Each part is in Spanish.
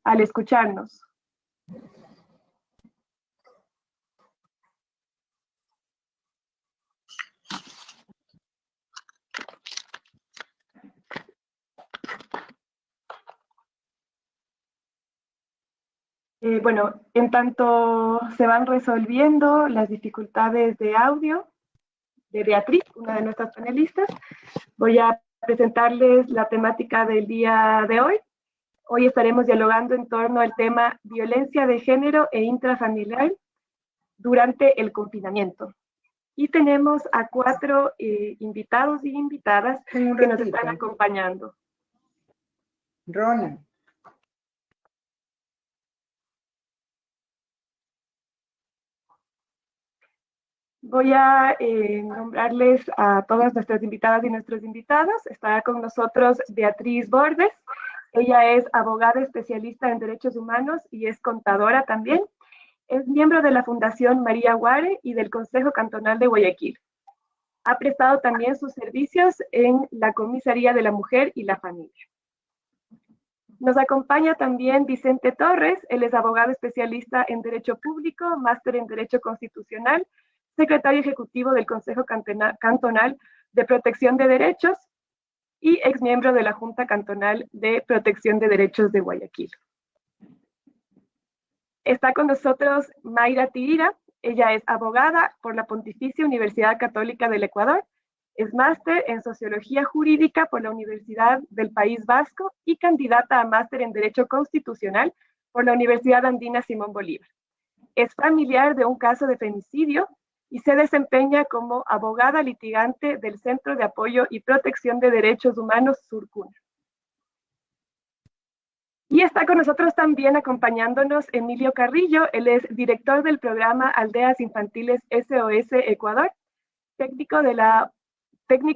al escucharnos. Bueno, en tanto se van resolviendo las dificultades de audio de Beatriz, una de nuestras panelistas, voy a presentarles la temática del día de hoy. Hoy estaremos dialogando en torno al tema violencia de género e intrafamiliar durante el confinamiento. Y tenemos a 4 invitados y invitadas que nos están acompañando. Ronald. Voy a nombrarles a todas nuestras invitadas y nuestros invitados. Estará con nosotros Beatriz Bordes. Ella es abogada especialista en derechos humanos y es contadora también. Es miembro de la Fundación María Guare y del Consejo Cantonal de Guayaquil. Ha prestado también sus servicios en la Comisaría de la Mujer y la Familia. Nos acompaña también Vicente Torres. Él es abogado especialista en Derecho Público, máster en Derecho Constitucional, secretario ejecutivo del Consejo Cantonal de Protección de Derechos y exmiembro de la Junta Cantonal de Protección de Derechos de Guayaquil. Está con nosotros Mayra Tirira. Ella es abogada por la Pontificia Universidad Católica del Ecuador, es máster en Sociología Jurídica por la Universidad del País Vasco y candidata a máster en Derecho Constitucional por la Universidad Andina Simón Bolívar. Es familiar de un caso de femicidio y se desempeña como abogada litigante del Centro de Apoyo y Protección de Derechos Humanos Surcuna. Y está con nosotros también acompañándonos Emilio Carrillo. Él es director del programa Aldeas Infantiles SOS Ecuador, técnico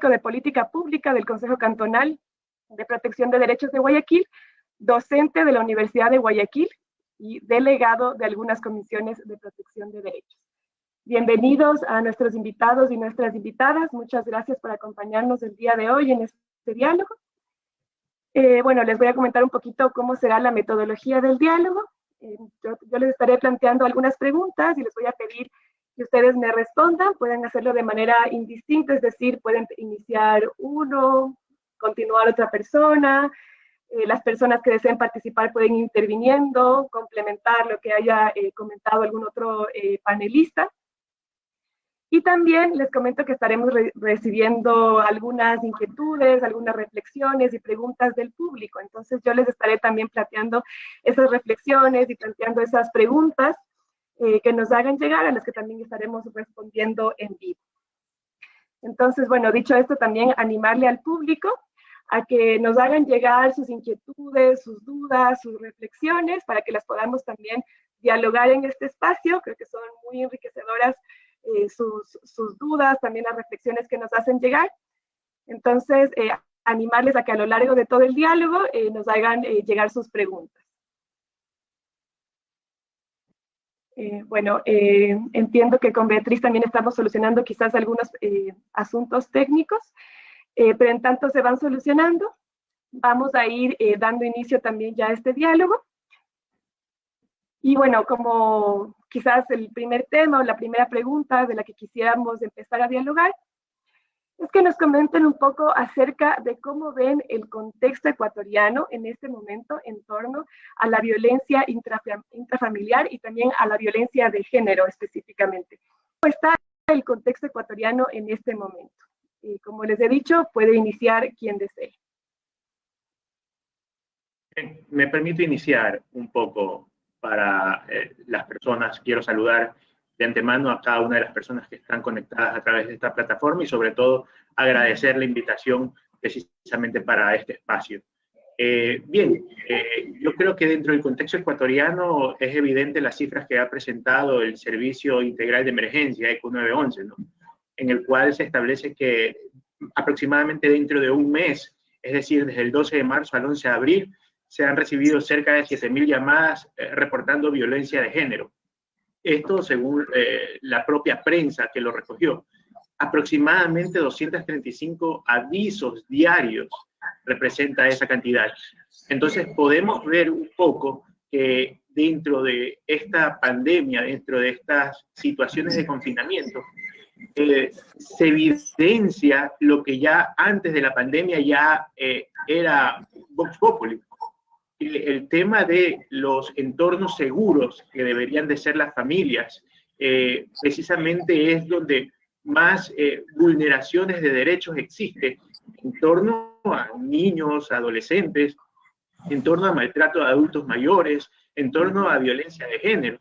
de Política Pública del Consejo Cantonal de Protección de Derechos de Guayaquil, docente de la Universidad de Guayaquil y delegado de algunas comisiones de protección de derechos. Bienvenidos a nuestros invitados y nuestras invitadas. Muchas gracias por acompañarnos el día de hoy en este diálogo. Bueno, les voy a comentar un poquito cómo será la metodología del diálogo. Yo les estaré planteando algunas preguntas y les voy a pedir que ustedes me respondan. Pueden hacerlo de manera indistinta, es decir, pueden iniciar uno, continuar otra persona. Las personas que deseen participar pueden ir interviniendo, complementar lo que haya comentado algún otro panelista. Y también les comento que estaremos recibiendo algunas inquietudes, algunas reflexiones y preguntas del público. Entonces yo les estaré también planteando esas reflexiones y planteando esas preguntas que nos hagan llegar, a las que también estaremos respondiendo en vivo. Entonces, bueno, dicho esto, también animarle al público a que nos hagan llegar sus inquietudes, sus dudas, sus reflexiones, para que las podamos también dialogar en este espacio. Creo que son muy enriquecedoras sus dudas, también las reflexiones que nos hacen llegar. Entonces, animarles a que a lo largo de todo el diálogo nos hagan llegar sus preguntas. Bueno, entiendo que con Beatriz también estamos solucionando quizás algunos asuntos técnicos, pero en tanto se van solucionando, vamos a ir dando inicio también ya a este diálogo. Y bueno, como quizás el primer tema o la primera pregunta de la que quisiéramos empezar a dialogar, es que nos comenten un poco acerca de cómo ven el contexto ecuatoriano en este momento en torno a la violencia intrafamiliar y también a la violencia de género específicamente. ¿Cómo está el contexto ecuatoriano en este momento? Como les he dicho, puede iniciar quien desee. Me permito iniciar un poco para las personas. Quiero saludar de antemano a cada una de las personas que están conectadas a través de esta plataforma y sobre todo agradecer la invitación precisamente para este espacio. Yo creo que dentro del contexto ecuatoriano es evidente las cifras que ha presentado el Servicio Integral de Emergencia, ECO 911, ¿no? En el cual se establece que aproximadamente dentro de un mes, es decir, desde el 12 de marzo al 11 de abril, se han recibido cerca de 7.000 llamadas reportando violencia de género. Esto según la propia prensa que lo recogió. Aproximadamente 235 avisos diarios representa esa cantidad. Entonces podemos ver un poco que dentro de esta pandemia, dentro de estas situaciones de confinamiento, se evidencia lo que ya antes de la pandemia ya era Vox Populi. El tema de los entornos seguros que deberían de ser las familias, precisamente es donde más vulneraciones de derechos existen en torno a niños, adolescentes, en torno a maltrato de adultos mayores, en torno a violencia de género.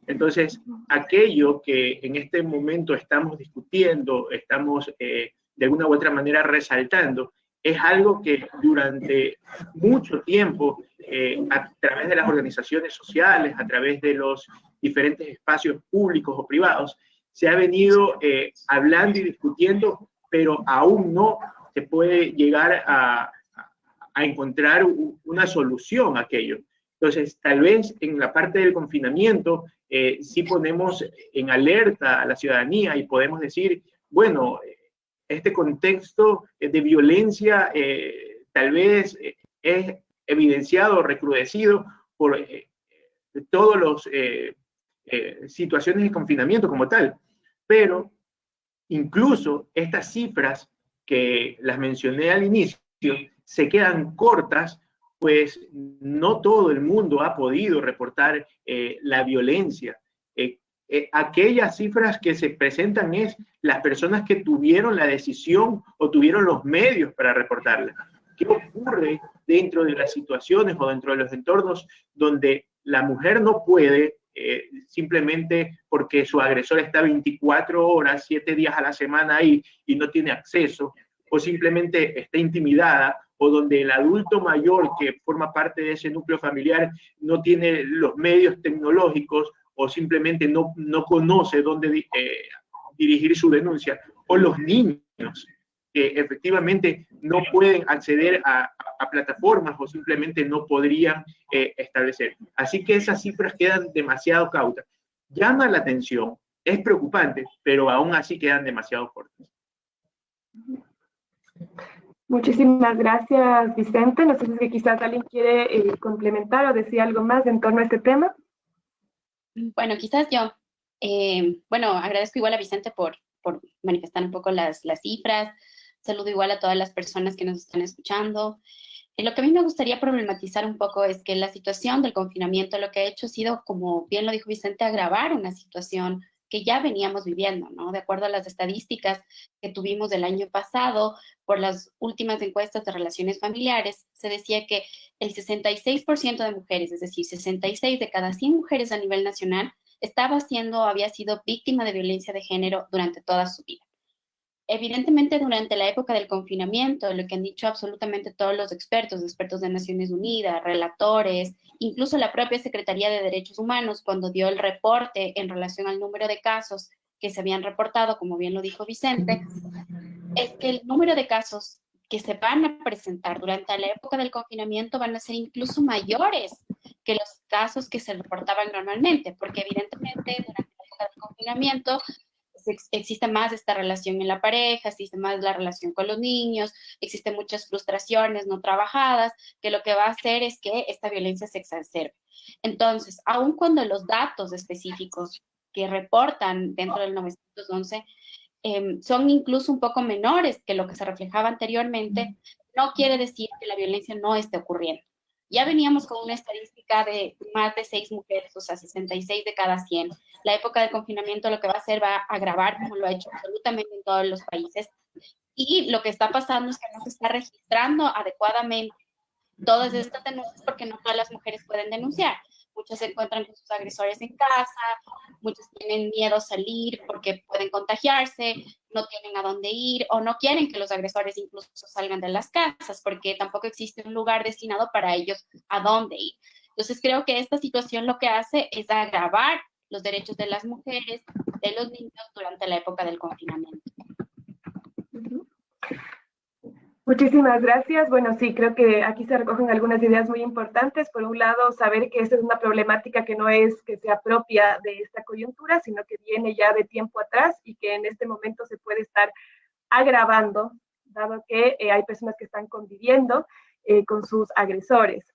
Entonces, aquello que en este momento estamos discutiendo, estamos de alguna u otra manera resaltando, es algo que durante mucho tiempo, a través de las organizaciones sociales, a través de los diferentes espacios públicos o privados, se ha venido hablando y discutiendo, pero aún no se puede llegar a encontrar una solución a aquello. Entonces, tal vez en la parte del confinamiento, sí ponemos en alerta a la ciudadanía y podemos decir, bueno, este contexto de violencia tal vez es evidenciado o recrudecido por todas las situaciones de confinamiento como tal, pero incluso estas cifras que las mencioné al inicio se quedan cortas, pues no todo el mundo ha podido reportar la violencia. Aquellas cifras que se presentan es las personas que tuvieron la decisión o tuvieron los medios para reportarla. ¿Qué ocurre dentro de las situaciones o dentro de los entornos donde la mujer no puede, simplemente porque su agresor está 24 horas, 7 días a la semana ahí y no tiene acceso, o simplemente está intimidada, o donde el adulto mayor que forma parte de ese núcleo familiar no tiene los medios tecnológicos o simplemente no conoce dónde dirigir su denuncia, o los niños que efectivamente no pueden acceder a plataformas o simplemente no podrían establecer. Así que esas cifras quedan demasiado cautas. Llama la atención, es preocupante, pero aún así quedan demasiado cortas. Muchísimas gracias, Vicente. No sé si quizás alguien quiere complementar o decir algo más en torno a este tema. Bueno, quizás yo. Bueno, agradezco igual a Vicente por manifestar un poco las cifras. Saludo igual a todas las personas que nos están escuchando. Lo que a mí me gustaría problematizar un poco es que la situación del confinamiento lo que ha hecho ha sido, como bien lo dijo Vicente, agravar una situación que ya veníamos viviendo, ¿no? De acuerdo a las estadísticas que tuvimos del año pasado, por las últimas encuestas de relaciones familiares, se decía que el 66% de mujeres, es decir, 66 de cada 100 mujeres a nivel nacional, había sido víctima de violencia de género durante toda su vida. Evidentemente, durante la época del confinamiento, lo que han dicho absolutamente todos los expertos de Naciones Unidas, relatores, incluso la propia Secretaría de Derechos Humanos, cuando dio el reporte en relación al número de casos que se habían reportado, como bien lo dijo Vicente, es que el número de casos que se van a presentar durante la época del confinamiento van a ser incluso mayores que los casos que se reportaban normalmente, porque evidentemente durante la época del confinamiento existe más esta relación en la pareja, existe más la relación con los niños, existen muchas frustraciones no trabajadas, que lo que va a hacer es que esta violencia se exacerbe. Entonces, aun cuando los datos específicos que reportan dentro del 911 son incluso un poco menores que lo que se reflejaba anteriormente, no quiere decir que la violencia no esté ocurriendo. Ya veníamos con una estadística de más de 6 mujeres, o sea, 66 de cada 100. La época del confinamiento lo que va a hacer va a agravar, como lo ha hecho absolutamente en todos los países. Y lo que está pasando es que no se está registrando adecuadamente todas estas denuncias porque no todas las mujeres pueden denunciar. Muchas se encuentran con sus agresores en casa, muchas tienen miedo a salir porque pueden contagiarse, no tienen a dónde ir o no quieren que los agresores incluso salgan de las casas porque tampoco existe un lugar destinado para ellos a dónde ir. Entonces creo que esta situación lo que hace es agravar los derechos de las mujeres, de los niños durante la época del confinamiento. Muchísimas gracias. Bueno, sí, creo que aquí se recogen algunas ideas muy importantes. Por un lado, saber que esta es una problemática que no es que sea propia de esta coyuntura, sino que viene ya de tiempo atrás y que en este momento se puede estar agravando, dado que hay personas que están conviviendo con sus agresores.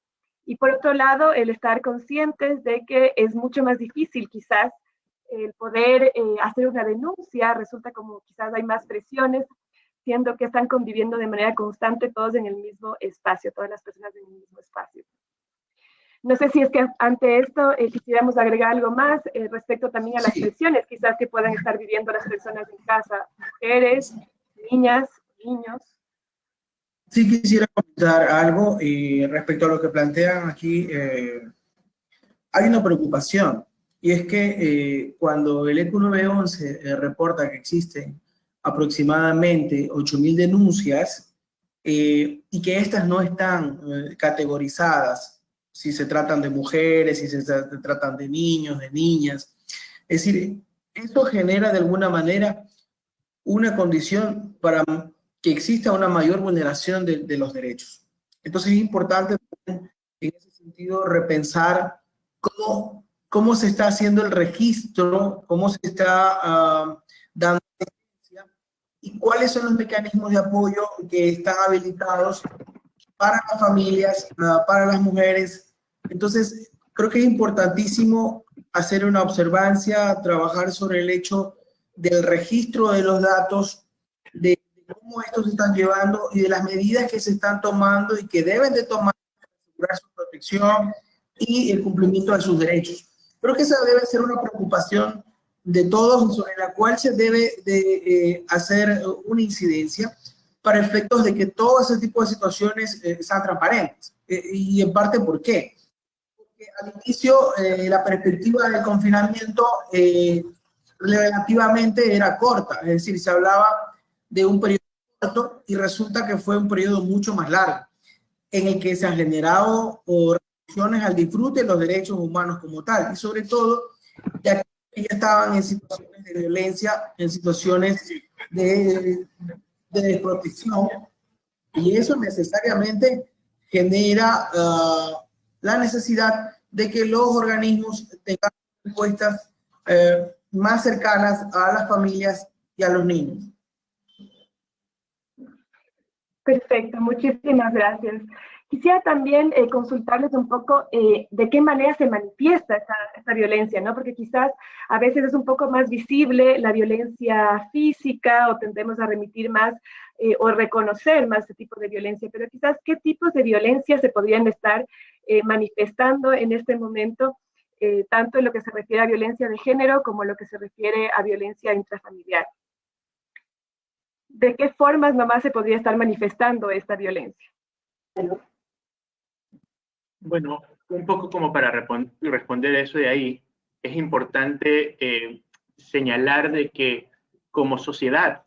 Y por otro lado, el estar conscientes de que es mucho más difícil quizás el poder hacer una denuncia, resulta como quizás hay más presiones, siendo que están conviviendo de manera constante todos en el mismo espacio, todas las personas en el mismo espacio. No sé si es que ante esto quisiéramos agregar algo más respecto también a las presiones quizás que puedan estar viviendo las personas en casa, mujeres, niñas, niños. Sí, quisiera comentar algo respecto a lo que plantean aquí. Hay una preocupación, y es que cuando el ECU 911 reporta que existen aproximadamente 8.000 denuncias y que estas no están categorizadas, si se tratan de mujeres, si se tratan de niños, de niñas. Es decir, esto genera de alguna manera una condición para que exista una mayor vulneración de los derechos. Entonces es importante en ese sentido repensar cómo se está haciendo el registro, cómo se está dando y cuáles son los mecanismos de apoyo que están habilitados para las familias, para las mujeres. Entonces, creo que es importantísimo hacer una observancia, trabajar sobre el hecho del registro de los datos, de cómo estos se están llevando y de las medidas que se están tomando y que deben de tomar para asegurar su protección y el cumplimiento de sus derechos. Creo que esa debe ser una preocupación de todos sobre la cual se debe de hacer una incidencia para efectos de que todo ese tipo de situaciones sean transparentes. Y en parte, ¿por qué? Porque al inicio la perspectiva del confinamiento relativamente era corta, es decir, se hablaba de un periodo corto y resulta que fue un periodo mucho más largo, en el que se han generado restricciones al disfrute de los derechos humanos como tal, y sobre todo, ya que ya estaban en situaciones de violencia, en situaciones de desprotección, y eso necesariamente genera la necesidad de que los organismos tengan respuestas más cercanas a las familias y a los niños. Perfecto, muchísimas gracias. Quisiera también consultarles un poco de qué manera se manifiesta esta violencia, ¿no? Porque quizás a veces es un poco más visible la violencia física o tendemos a remitir más o reconocer más este tipo de violencia, pero quizás qué tipos de violencia se podrían estar manifestando en este momento, tanto en lo que se refiere a violencia de género como en lo que se refiere a violencia intrafamiliar. ¿De qué formas nomás se podría estar manifestando esta violencia? Bueno, un poco como para responder eso de ahí, es importante señalar de que como sociedad,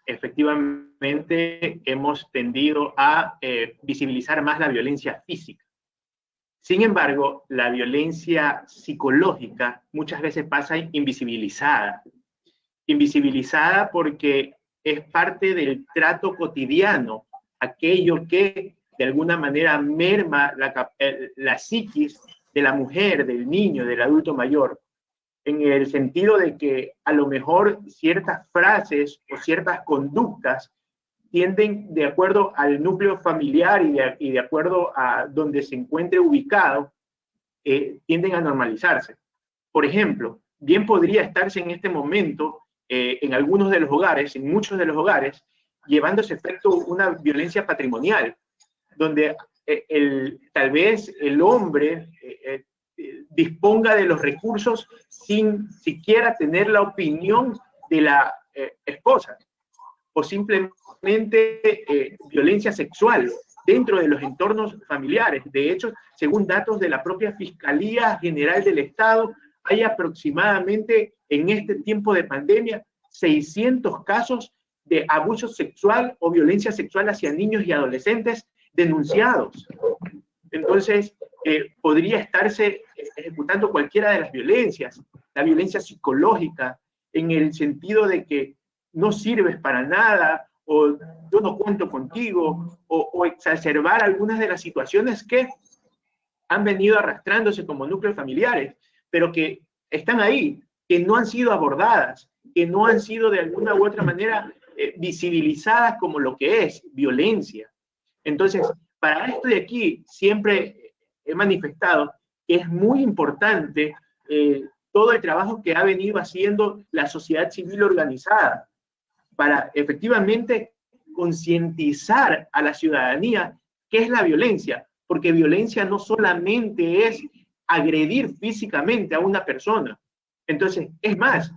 efectivamente hemos tendido a visibilizar más la violencia física. Sin embargo, la violencia psicológica muchas veces pasa invisibilizada. Invisibilizada porque es parte del trato cotidiano, aquello que de alguna manera merma la psiquis de la mujer, del niño, del adulto mayor, en el sentido de que a lo mejor ciertas frases o ciertas conductas tienden, de acuerdo al núcleo familiar y de acuerdo a donde se encuentre ubicado, tienden a normalizarse. Por ejemplo, bien podría estarse en este momento en algunos de los hogares, en muchos de los hogares, llevándose a efecto una violencia patrimonial, donde tal vez el hombre disponga de los recursos sin siquiera tener la opinión de la esposa, o simplemente violencia sexual dentro de los entornos familiares. De hecho, según datos de la propia Fiscalía General del Estado, hay aproximadamente en este tiempo de pandemia 600 casos de abuso sexual o violencia sexual hacia niños y adolescentes denunciados. Entonces, podría estarse ejecutando cualquiera de las violencias, la violencia psicológica, en el sentido de que no sirves para nada, o yo no cuento contigo, o exacerbar algunas de las situaciones que han venido arrastrándose como núcleos familiares, pero que están ahí, que no han sido abordadas, que no han sido de alguna u otra manera visibilizadas como lo que es violencia. Entonces, para esto de aquí, siempre he manifestado que es muy importante todo el trabajo que ha venido haciendo la sociedad civil organizada para efectivamente concientizar a la ciudadanía qué es la violencia, porque violencia no solamente es agredir físicamente a una persona. Entonces, es más,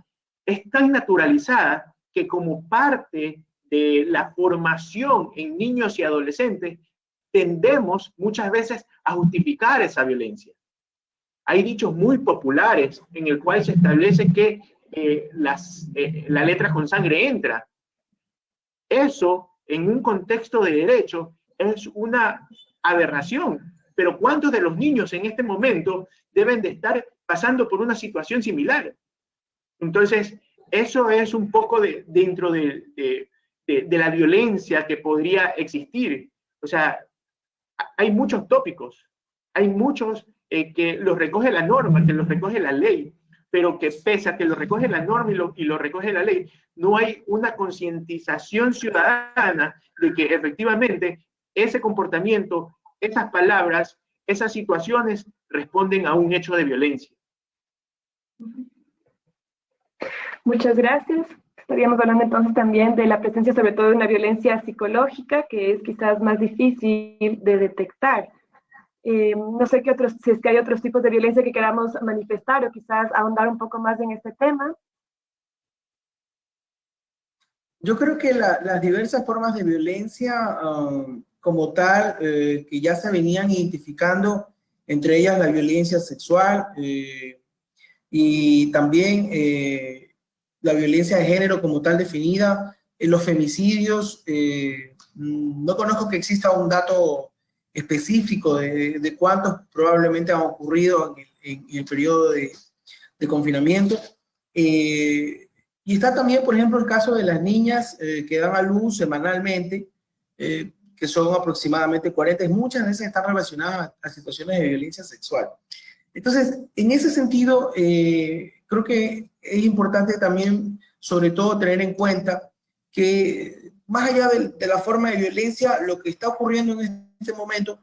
es tan naturalizada que como parte de la formación en niños y adolescentes, tendemos muchas veces a justificar esa violencia. Hay dichos muy populares en el cual se establece que la letra con sangre entra. Eso, en un contexto de derecho, es una aberración. Pero ¿cuántos de los niños en este momento deben de estar pasando por una situación similar? Entonces, eso es un poco dentro de la violencia que podría existir. O sea, hay muchos tópicos, hay muchos que los recoge la norma, que los recoge la ley, pero que pese a que lo recoge la norma y lo recoge la ley, no hay una concientización ciudadana de que efectivamente ese comportamiento, esas palabras, esas situaciones responden a un hecho de violencia. Muchas gracias. Estaríamos hablando entonces también de la presencia sobre todo de una violencia psicológica que es quizás más difícil de detectar. No sé si es que hay otros tipos de violencia que queramos manifestar o quizás ahondar un poco más en este tema. Yo creo que las diversas formas de violencia como tal, que ya se venían identificando, entre ellas la violencia sexual y también la violencia de género como tal definida, los femicidios, no conozco que exista un dato específico de cuántos probablemente han ocurrido en el periodo de confinamiento. Y está también, por ejemplo, el caso de las niñas que dan a luz semanalmente, que son aproximadamente 40, muchas veces están relacionadas a situaciones de violencia sexual. Entonces, en ese sentido, creo que es importante también, sobre todo, tener en cuenta que más allá de la forma de violencia, lo que está ocurriendo en este momento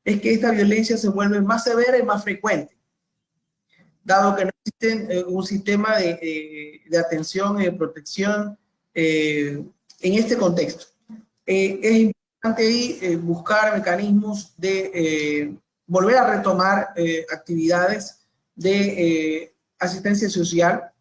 es que esta violencia se vuelve más severa y más frecuente, dado que no existe un sistema de atención y de protección en este contexto. Es importante ahí buscar mecanismos de volver a retomar actividades de asistencia social,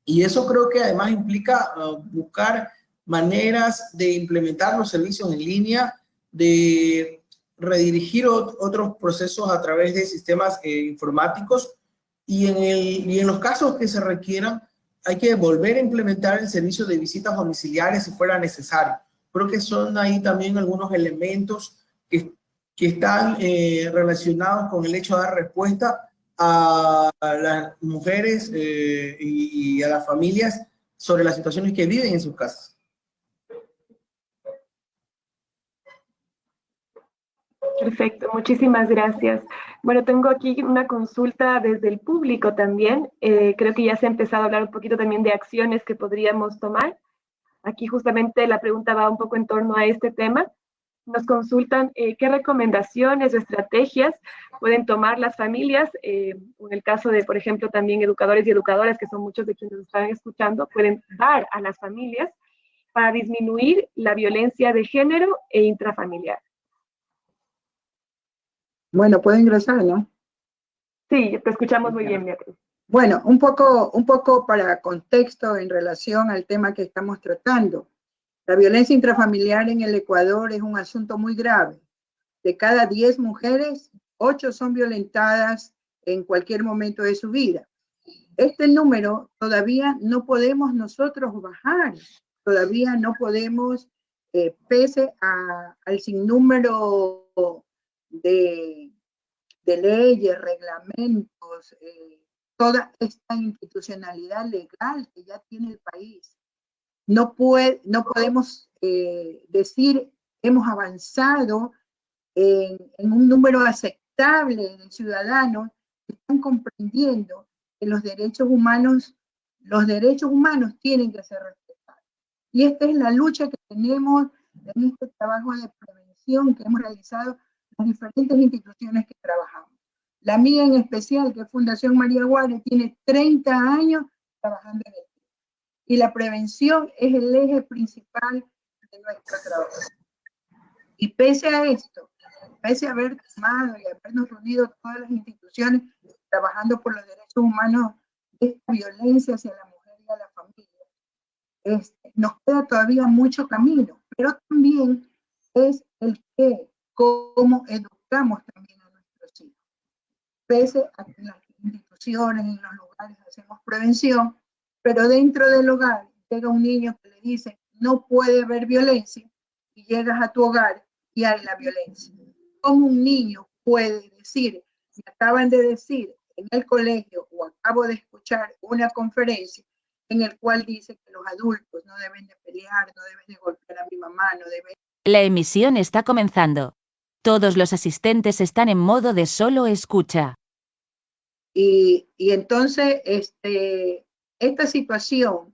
y eso creo que además implica buscar maneras de implementar los servicios en línea, de redirigir otros procesos a través de sistemas informáticos, y en los casos que se requieran hay que volver a implementar el servicio de visitas domiciliares si fuera necesario. Creo que son ahí también algunos elementos que están relacionados con el hecho de dar respuesta a las mujeres y a las familias sobre las situaciones que viven en sus casas. Perfecto, muchísimas gracias. Bueno, tengo aquí una consulta desde el público también. Creo que ya se ha empezado a hablar un poquito también de acciones que podríamos tomar. Aquí justamente la pregunta va un poco en torno a este tema. Nos consultan qué recomendaciones o estrategias pueden tomar las familias, en el caso de, por ejemplo, también educadores y educadoras, que son muchos de quienes están escuchando, pueden dar a las familias para disminuir la violencia de género e intrafamiliar. Bueno, puedo ingresar, ¿no? Sí, te escuchamos muy bien, Beatriz. Bueno, un poco para contexto en relación al tema que estamos tratando. La violencia intrafamiliar en el Ecuador es un asunto muy grave. De cada 10 mujeres, 8 son violentadas en cualquier momento de su vida. Este número todavía no podemos nosotros bajar, todavía no podemos, pese al sinnúmero de leyes, reglamentos, toda esta institucionalidad legal que ya tiene el país. No podemos decir hemos avanzado en un número aceptable de ciudadanos que están comprendiendo que los derechos humanos tienen que ser respetados. Y esta es la lucha que tenemos en este trabajo de prevención que hemos realizado las diferentes instituciones que trabajamos. La mía en especial, que es Fundación María Guare, tiene 30 años trabajando en esto. Y la prevención es el eje principal de nuestro trabajo. Y pese a esto, pese a haber tomado y habernos reunido todas las instituciones trabajando por los derechos humanos, esta violencia hacia la mujer y a la familia, nos queda todavía mucho camino, pero también es el que, cómo educamos también a nuestros hijos. Pese a que en las instituciones, en los lugares hacemos prevención, pero dentro del hogar llega un niño que le dice no puede haber violencia y llegas a tu hogar y hay la violencia. ¿Cómo un niño puede decir, me acaban de decir en el colegio o acabo de escuchar una conferencia en el cual dice que los adultos no deben de pelear, no deben de golpear a mi mamá, no deben... La emisión está comenzando. Todos los asistentes están en modo de solo escucha. Y entonces esta situación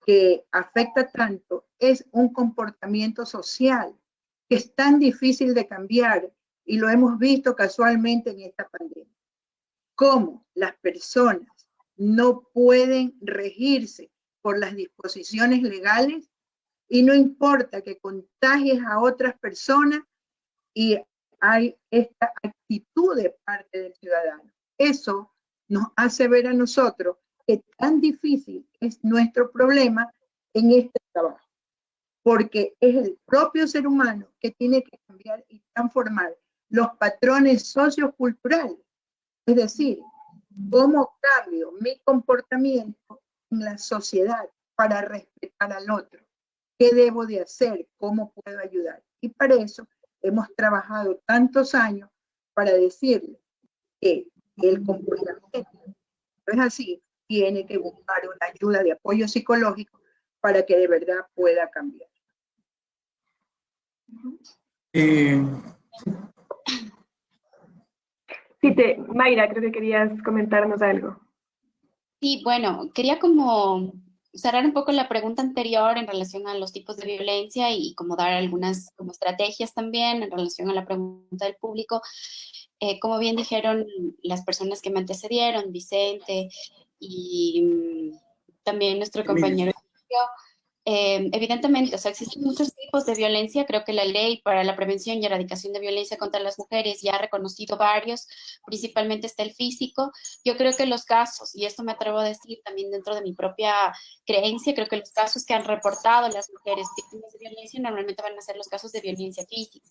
que afecta tanto es un comportamiento social que es tan difícil de cambiar y lo hemos visto casualmente en esta pandemia. Cómo las personas no pueden regirse por las disposiciones legales y no importa que contagies a otras personas y hay esta actitud de parte del ciudadano. Eso nos hace ver a nosotros que tan difícil es nuestro problema en este trabajo, porque es el propio ser humano que tiene que cambiar y transformar los patrones socioculturales. Es decir, cómo cambio mi comportamiento en la sociedad para respetar al otro. ¿Qué debo de hacer? ¿Cómo puedo ayudar? Y para eso hemos trabajado tantos años para decirle que el comportamiento no es así, tiene que buscar una ayuda de apoyo psicológico para que de verdad pueda cambiar. Mayra, creo que querías comentarnos algo. Sí, bueno, quería como cerrar un poco la pregunta anterior en relación a los tipos de violencia y como dar algunas como estrategias también en relación a la pregunta del público. Como bien dijeron las personas que me antecedieron, Vicente y también nuestro compañero, evidentemente, o sea, existen muchos tipos de violencia. Creo que la ley para la prevención y erradicación de violencia contra las mujeres ya ha reconocido varios, principalmente está el físico. Yo creo que los casos, y esto me atrevo a decir también dentro de mi propia creencia, creo que los casos que han reportado las mujeres víctimas de violencia normalmente van a ser los casos de violencia física,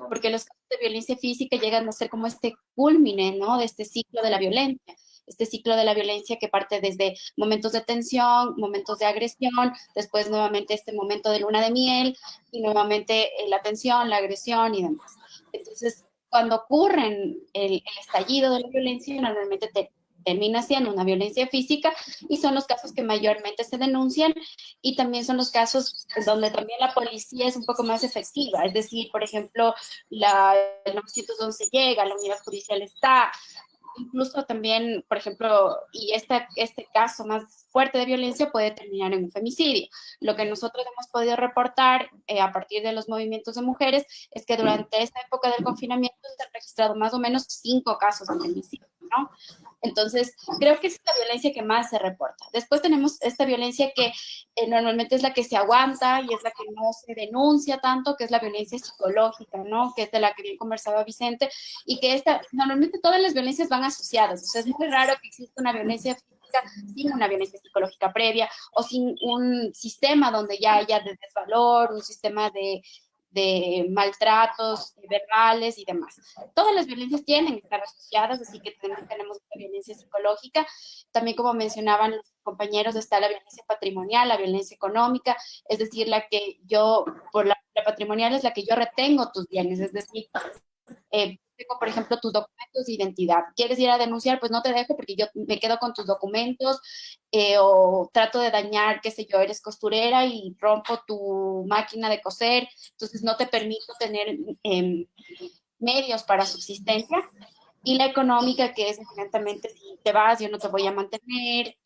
porque los casos de violencia física llegan a ser como este culmine, ¿no?, de este ciclo de la violencia. Este ciclo de la violencia que parte desde momentos de tensión, momentos de agresión, después nuevamente este momento de luna de miel y nuevamente la tensión, la agresión y demás. Entonces, cuando ocurre el estallido de la violencia, normalmente termina siendo una violencia física y son los casos que mayormente se denuncian y también son los casos donde también la policía es un poco más efectiva. Es decir, por ejemplo, el 911 llega, la unidad judicial está. Incluso también, por ejemplo, y este caso más fuerte de violencia puede terminar en un femicidio. Lo que nosotros hemos podido reportar a partir de los movimientos de mujeres es que durante esta época del confinamiento se han registrado más o menos 5 casos de femicidio, ¿no? Entonces, creo que es la violencia que más se reporta. Después tenemos esta violencia que normalmente es la que se aguanta y es la que no se denuncia tanto, que es la violencia psicológica, ¿no? Que es de la que bien conversaba Vicente, y que normalmente todas las violencias van asociadas. O sea, es muy raro que exista una violencia física sin una violencia psicológica previa o sin un sistema donde ya haya de desvalor, un sistema de maltratos verbales y demás. Todas las violencias tienen que estar asociadas, así que tenemos la violencia psicológica. También, como mencionaban los compañeros, está la violencia patrimonial, la violencia económica, es decir, la que yo, por la patrimonial es la que yo retengo tus bienes, es decir, tengo, por ejemplo, tus documentos de identidad. ¿Quieres ir a denunciar? Pues no te dejo porque yo me quedo con tus documentos o trato de dañar, qué sé yo, eres costurera y rompo tu máquina de coser, entonces no te permito tener medios para subsistencia. Y la económica, que es evidentemente si te vas, yo no te voy a mantener,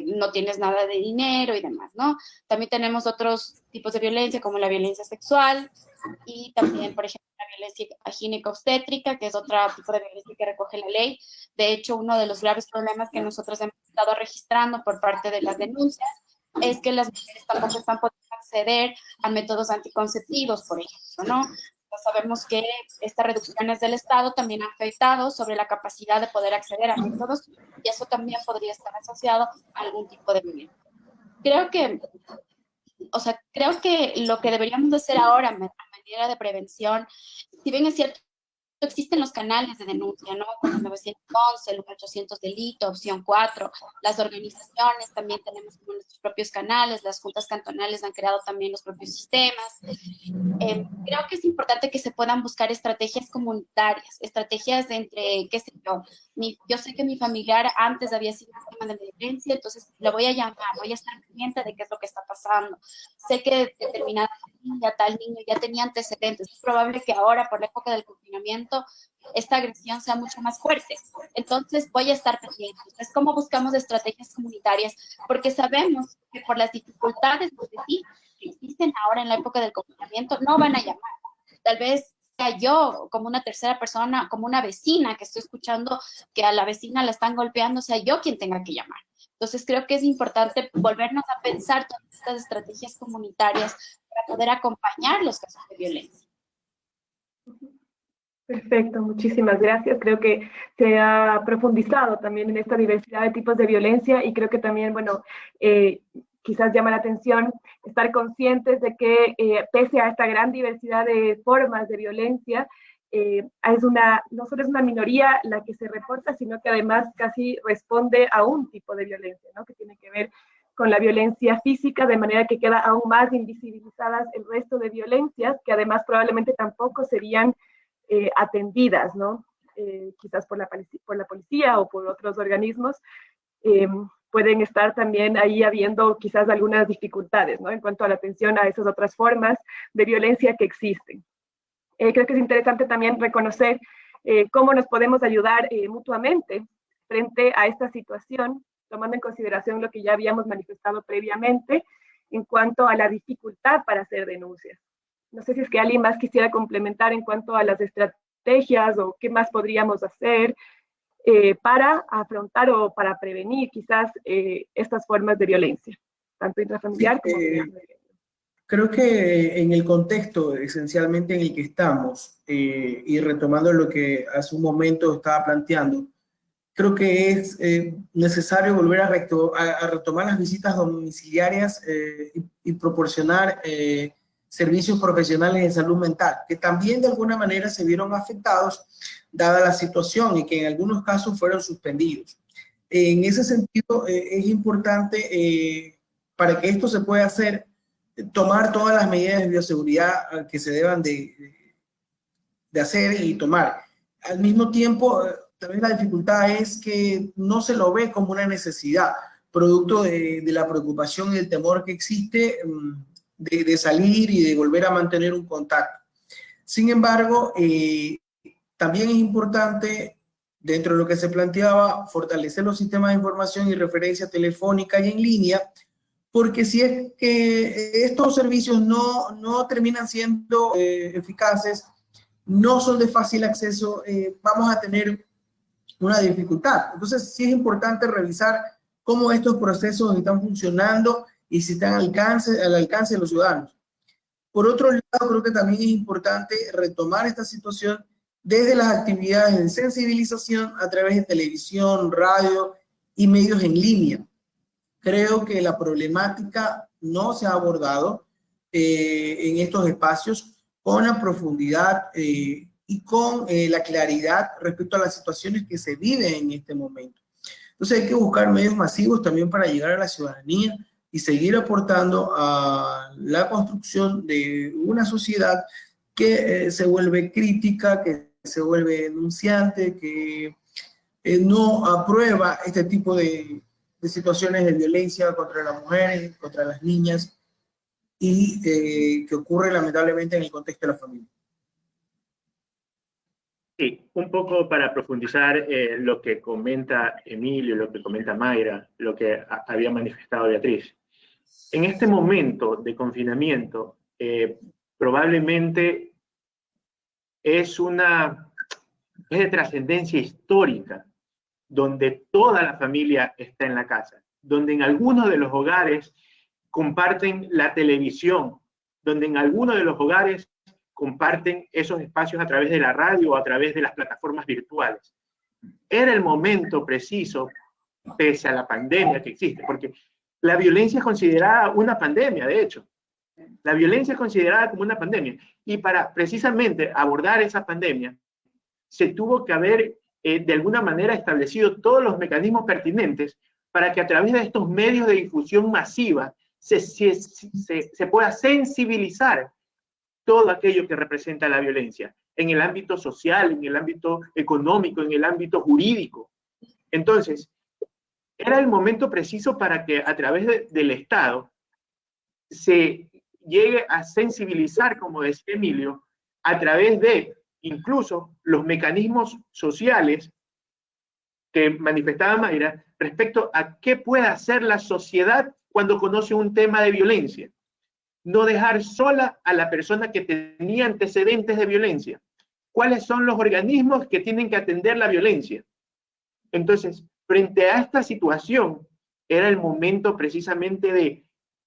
no tienes nada de dinero y demás, ¿no? También tenemos otros tipos de violencia, como la violencia sexual, y también, por ejemplo, la violencia ginecobstétrica, que es otro tipo de violencia que recoge la ley. De hecho, uno de los graves problemas que nosotros hemos estado registrando por parte de las denuncias es que las mujeres tampoco están pudiendo acceder a métodos anticonceptivos, por ejemplo, ¿no? Pues sabemos que estas reducciones del Estado también han afectado sobre la capacidad de poder acceder a métodos, y eso también podría estar asociado a algún tipo de violencia. Creo que lo que deberíamos hacer ahora a manera de prevención, si bien es cierto, existen los canales de denuncia, ¿no? Como el 911, el 800 delito, opción 4, las organizaciones también tenemos como nuestros propios canales, las juntas cantonales han creado también los propios sistemas. Creo que es importante que se puedan buscar estrategias comunitarias, estrategias de entre, qué sé yo sé que mi familiar antes había sido víctima de violencia, entonces le voy a llamar, voy a estar pendiente de qué es lo que está pasando. Sé que determinada familia, tal niño ya tenía antecedentes, es probable que ahora por la época del confinamiento esta agresión sea mucho más fuerte, entonces voy a estar pendiente. Es como buscamos estrategias comunitarias, porque sabemos que por las dificultades que existen ahora en la época del confinamiento, no van a llamar. Tal vez sea yo, como una tercera persona, como una vecina que estoy escuchando que a la vecina la están golpeando, sea yo quien tenga que llamar. Entonces creo que es importante volvernos a pensar todas estas estrategias comunitarias para poder acompañar los casos de violencia. Perfecto, muchísimas gracias. Creo que se ha profundizado también en esta diversidad de tipos de violencia, y creo que también, bueno, quizás llama la atención estar conscientes de que pese a esta gran diversidad de formas de violencia, no solo es una minoría la que se reporta, sino que además casi responde a un tipo de violencia, ¿no? Que tiene que ver con la violencia física, de manera que queda aún más invisibilizadas el resto de violencias, que además probablemente tampoco serían atendidas, ¿no? Quizás por la policía o por otros organismos. Pueden estar también ahí habiendo quizás algunas dificultades, ¿no? En cuanto a la atención a esas otras formas de violencia que existen. Creo que es interesante también reconocer cómo nos podemos ayudar mutuamente frente a esta situación, tomando en consideración lo que ya habíamos manifestado previamente en cuanto a la dificultad para hacer denuncias. No sé si es que alguien más quisiera complementar en cuanto a las estrategias o qué más podríamos hacer para afrontar o para prevenir quizás estas formas de violencia, tanto intrafamiliar como de género. Creo que en el contexto esencialmente en el que estamos, y retomando lo que hace un momento estaba planteando, creo que es necesario volver a retomar las visitas domiciliarias y proporcionar servicios profesionales de salud mental, que también de alguna manera se vieron afectados dada la situación y que en algunos casos fueron suspendidos. En ese sentido, es importante para que esto se pueda hacer, tomar todas las medidas de bioseguridad que se deban de hacer y tomar. Al mismo tiempo, también la dificultad es que no se lo ve como una necesidad, producto de la preocupación y el temor que existe de salir y de volver a mantener un contacto. Sin embargo, también es importante, dentro de lo que se planteaba, fortalecer los sistemas de información y referencia telefónica y en línea, porque si es que estos servicios no terminan siendo eficaces, no son de fácil acceso, vamos a tener una dificultad. Entonces, sí es importante revisar cómo estos procesos están funcionando y si están al alcance de los ciudadanos. Por otro lado, creo que también es importante retomar esta situación desde las actividades de sensibilización a través de televisión, radio y medios en línea. Creo que la problemática no se ha abordado en estos espacios con la profundidad y con la claridad respecto a las situaciones que se viven en este momento. Entonces hay que buscar medios masivos también para llegar a la ciudadanía y seguir aportando a la construcción de una sociedad que se vuelve crítica, que se vuelve denunciante, que no aprueba este tipo de situaciones de violencia contra las mujeres, contra las niñas, y que ocurre lamentablemente en el contexto de la familia. Sí, un poco para profundizar lo que comenta Emilio, lo que comenta Mayra, lo que había manifestado Beatriz. En este momento de confinamiento, probablemente es de trascendencia histórica, donde toda la familia está en la casa, donde en algunos de los hogares comparten la televisión, donde en algunos de los hogares comparten esos espacios a través de la radio o a través de las plataformas virtuales. Era el momento preciso, pese a la pandemia que existe, porque la violencia es considerada una pandemia, de hecho. La violencia es considerada como una pandemia. Y para precisamente abordar esa pandemia, se tuvo que haber de alguna manera establecido todos los mecanismos pertinentes para que a través de estos medios de difusión masiva se pueda sensibilizar todo aquello que representa la violencia, en el ámbito social, en el ámbito económico, en el ámbito jurídico. Entonces, era el momento preciso para que a través del Estado se llegue a sensibilizar, como decía Emilio, a través de incluso los mecanismos sociales que manifestaba Mayra respecto a qué puede hacer la sociedad cuando conoce un tema de violencia. No dejar sola a la persona que tenía antecedentes de violencia. ¿Cuáles son los organismos que tienen que atender la violencia? Entonces, frente a esta situación, era el momento precisamente de,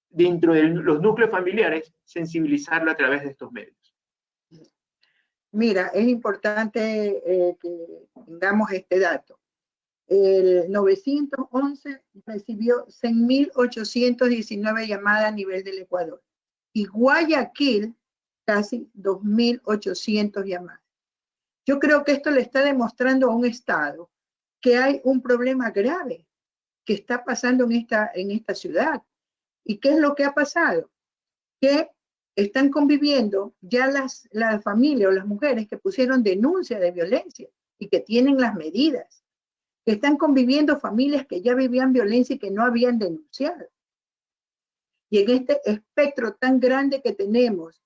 dentro de los núcleos familiares, sensibilizarlo a través de estos medios. Mira, es importante que tengamos este dato. El 911 recibió 6.819 llamadas a nivel del Ecuador y Guayaquil casi 2.800 llamadas. Yo creo que esto le está demostrando a un Estado que hay un problema grave que está pasando en esta ciudad. ¿Y qué es lo que ha pasado? Que están conviviendo ya la familia o las mujeres que pusieron denuncia de violencia y que tienen las medidas. Que están conviviendo familias que ya vivían violencia y que no habían denunciado. Y en este espectro tan grande que tenemos,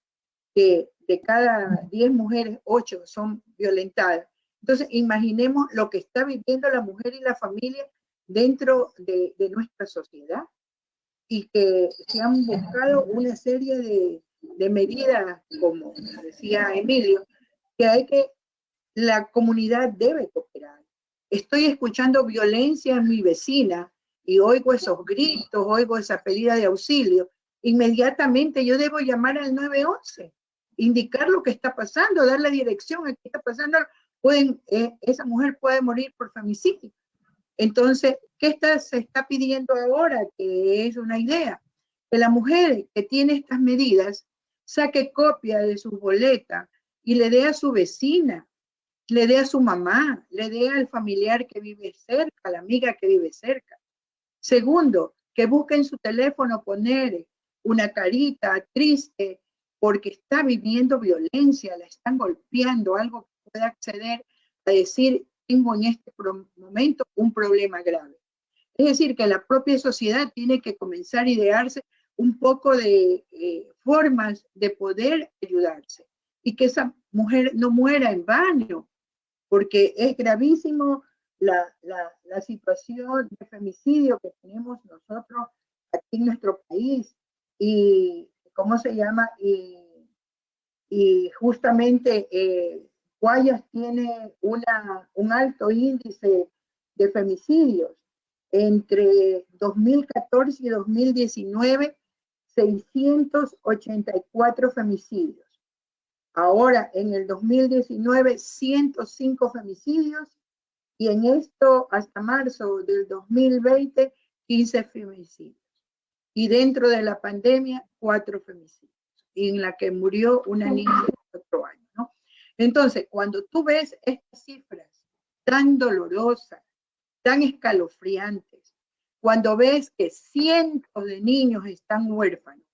que de cada 10 mujeres, 8 son violentadas. Entonces, imaginemos lo que está viviendo la mujer y la familia dentro de nuestra sociedad. Y que se han buscado una serie de medidas, como decía Emilio, la comunidad debe cooperar. Estoy escuchando violencia en mi vecina y oigo esos gritos, oigo esa pedida de auxilio. Inmediatamente yo debo llamar al 911, indicar lo que está pasando, dar la dirección a qué está pasando. Esa mujer puede morir por femicidio. Entonces, ¿qué se está pidiendo ahora? Que es una idea. Que la mujer que tiene estas medidas saque copia de su boleta y le dé a su vecina, le dé a su mamá, le dé al familiar que vive cerca, a la amiga que vive cerca. Segundo, que busque en su teléfono poner una carita triste porque está viviendo violencia, la están golpeando, algo que pueda acceder a decir, tengo en este momento un problema grave. Es decir, que la propia sociedad tiene que comenzar a idearse un poco de formas de poder ayudarse y que esa mujer no muera en vano, porque es gravísimo la situación de femicidio que tenemos nosotros aquí en nuestro país. Y, ¿cómo se llama? Y justamente Guayas tiene un alto índice de femicidios. Entre 2014 y 2019, 684 femicidios. Ahora, en el 2019, 105 femicidios. Y en esto, hasta marzo del 2020, 15 femicidios. Y dentro de la pandemia, 4 femicidios. Y en la que murió una niña de 4 años, ¿no? Entonces, cuando tú ves estas cifras tan dolorosas, tan escalofriantes, cuando ves que cientos de niños están huérfanos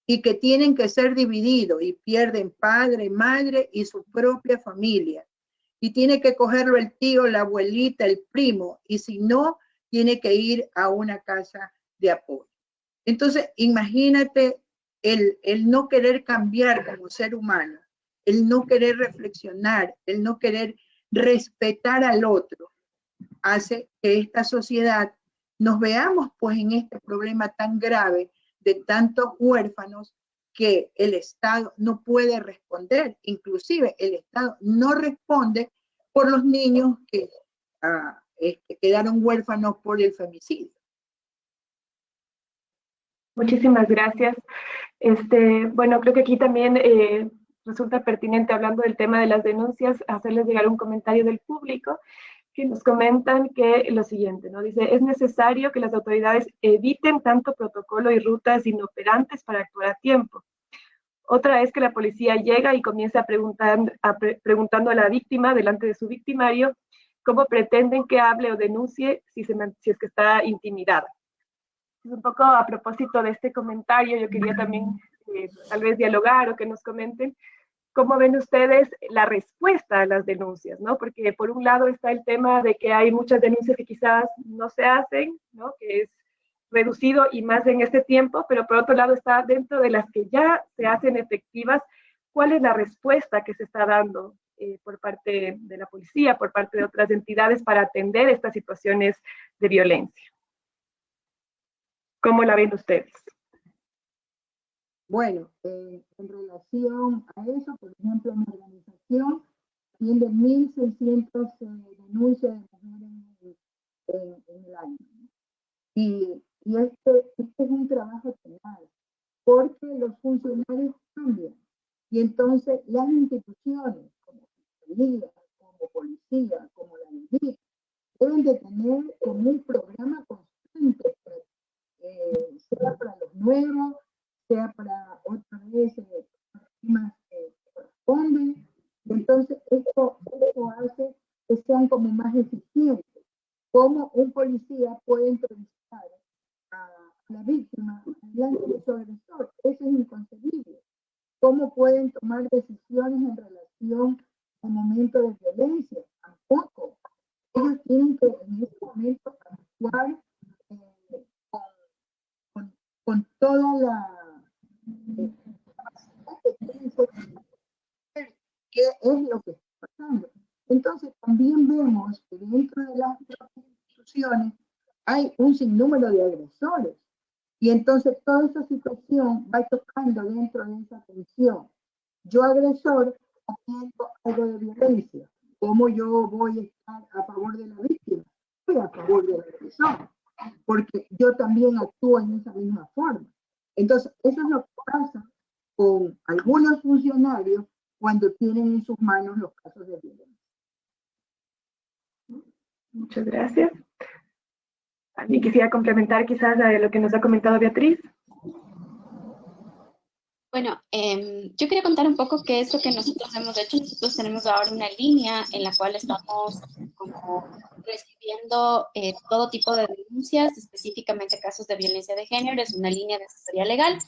y que tienen que ser divididos y pierden padre, madre y su propia familia, y tiene que cogerlo el tío, la abuelita, el primo, y si no, tiene que ir a una casa de apoyo. Entonces, imagínate el no querer cambiar como ser humano, el no querer reflexionar, el no querer respetar al otro, hace que esta sociedad nos veamos pues en este problema tan grave de tantos huérfanos que el Estado no puede responder. Inclusive el Estado no responde por los niños que quedaron huérfanos por el femicidio. Muchísimas gracias. Bueno, creo que aquí también resulta pertinente, hablando del tema de las denuncias, hacerles llegar un comentario del público que nos comentan que lo siguiente, ¿no? Dice, es necesario que las autoridades eviten tanto protocolo y rutas inoperantes para actuar a tiempo. Otra es que la policía llega y comienza preguntando a la víctima delante de su victimario cómo pretenden que hable o denuncie si es que está intimidada. Un poco a propósito de este comentario, yo quería también tal vez dialogar o que nos comenten cómo ven ustedes la respuesta a las denuncias, ¿no? Porque por un lado está el tema de que hay muchas denuncias que quizás no se hacen, ¿no? Que es reducido y más en este tiempo, pero por otro lado está dentro de las que ya se hacen efectivas, ¿cuál es la respuesta que se está dando por parte de la policía, por parte de otras entidades para atender estas situaciones de violencia? ¿Cómo la ven ustedes? Bueno, en relación a eso, por ejemplo, mi organización tiene 1.600 denuncias de mujeres en el año. Y este es un trabajo penal, porque los funcionarios cambian. Y entonces las instituciones, como fiscalía, como policía, como la DIC, deben de tener como un programa constante, sea para los nuevos, sea para otra vez temas que corresponden. Entonces, esto hace que sean como más eficientes. ¿Cómo un policía puede entrevistar a la víctima delante de su agresor? Eso es inconcebible. ¿Cómo pueden tomar decisiones en relación al momento de violencia? Tampoco. Ellos tienen que en ese momento actuar con toda la qué es lo que está pasando. Entonces también vemos que dentro de las instituciones hay un sinnúmero de agresores y entonces toda esa situación va tocando dentro de esa tensión. Yo agresor haciendo algo de violencia, ¿cómo yo voy a estar a favor de la víctima? Estoy a favor del agresor, porque yo también actúo en esa misma forma. Entonces eso es lo que pasa con algunos funcionarios cuando tienen en sus manos los casos de violencia. Muchas gracias. ¿Alguien quisiera complementar quizás a lo que nos ha comentado Beatriz? Bueno, yo quería contar un poco qué es lo que nosotros hemos hecho. Nosotros tenemos ahora una línea en la cual estamos como recibiendo todo tipo de denuncias, específicamente casos de violencia de género. Es una línea de asesoría legal.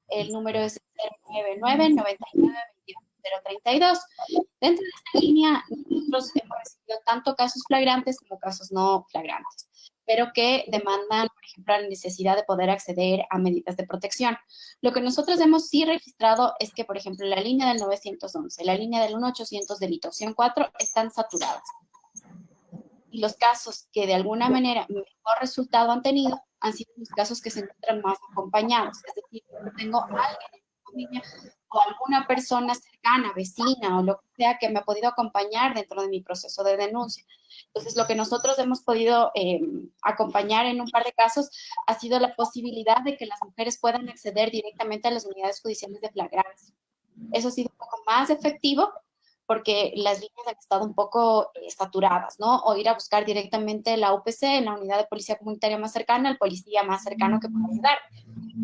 El número es 099-99-22-032. Dentro de esta línea, nosotros hemos recibido tanto casos flagrantes como casos no flagrantes, pero que demandan, por ejemplo, la necesidad de poder acceder a medidas de protección. Lo que nosotros hemos sí registrado es que, por ejemplo, la línea del 911, la línea del 1800 delito, opción 4, están saturadas. Y los casos que de alguna manera mejor resultado han tenido han sido los casos que se encuentran más acompañados. Es decir, yo tengo a alguien en mi familia o alguna persona cercana, vecina o lo que sea que me ha podido acompañar dentro de mi proceso de denuncia. Entonces, lo que nosotros hemos podido acompañar en un par de casos ha sido la posibilidad de que las mujeres puedan acceder directamente a las unidades judiciales de flagrancia. Eso ha sido un poco más efectivo porque las líneas han estado un poco saturadas, ¿no? O ir a buscar directamente la UPC, en la unidad de policía comunitaria más cercana, al policía más cercano que pueda ayudar.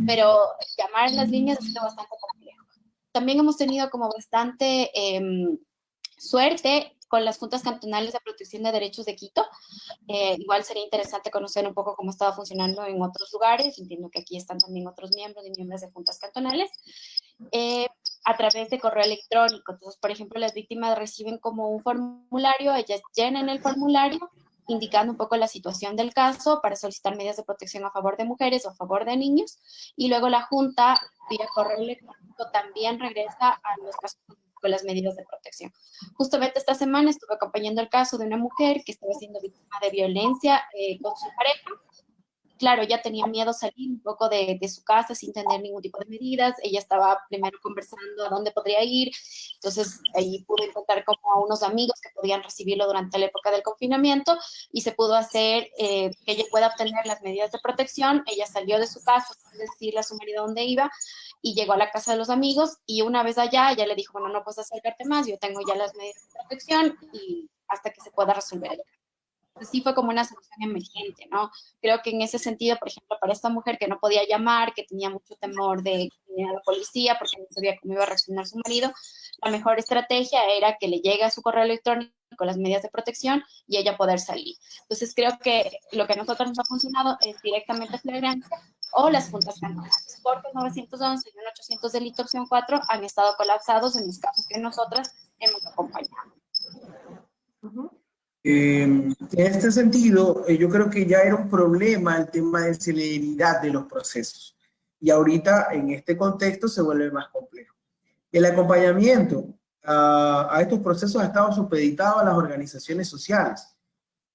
Pero llamar a las líneas ha sido bastante complejo. También hemos tenido como bastante suerte con las juntas cantonales de protección de derechos de Quito. Igual sería interesante conocer un poco cómo estaba funcionando en otros lugares. Entiendo que aquí están también otros miembros y miembros de juntas cantonales. A través de correo electrónico. Entonces, por ejemplo, las víctimas reciben como un formulario, ellas llenan el formulario indicando un poco la situación del caso para solicitar medidas de protección a favor de mujeres o a favor de niños, y luego la Junta, vía correo electrónico, también regresa a los casos con las medidas de protección. Justamente esta semana estuve acompañando el caso de una mujer que estaba siendo víctima de violencia con su pareja, claro, ella tenía miedo a salir un poco de su casa sin tener ningún tipo de medidas. Ella estaba primero conversando a dónde podría ir, entonces ahí pudo encontrar como a unos amigos que podían recibirlo durante la época del confinamiento y se pudo hacer que ella pueda obtener las medidas de protección. Ella salió de su casa sin decirle a su marido dónde iba y llegó a la casa de los amigos y una vez allá ella le dijo, bueno, no puedes acercarte más, yo tengo ya las medidas de protección y hasta que se pueda resolver el caso. Sí fue como una solución emergente, ¿no? Creo que en ese sentido, por ejemplo, para esta mujer que no podía llamar, que tenía mucho temor de ir a la policía porque no sabía cómo iba a reaccionar su marido, la mejor estrategia era que le llegue a su correo electrónico con las medidas de protección y ella poder salir. Entonces creo que lo que a nosotros nos ha funcionado es directamente flagrancia o las juntas cantonales, porque 911 y 1800 delito opción 4 han estado colapsados en los casos que nosotras hemos acompañado. En este sentido, yo creo que ya era un problema el tema de celeridad de los procesos. Y ahorita, en este contexto, se vuelve más complejo. El acompañamiento a estos procesos ha estado supeditado a las organizaciones sociales.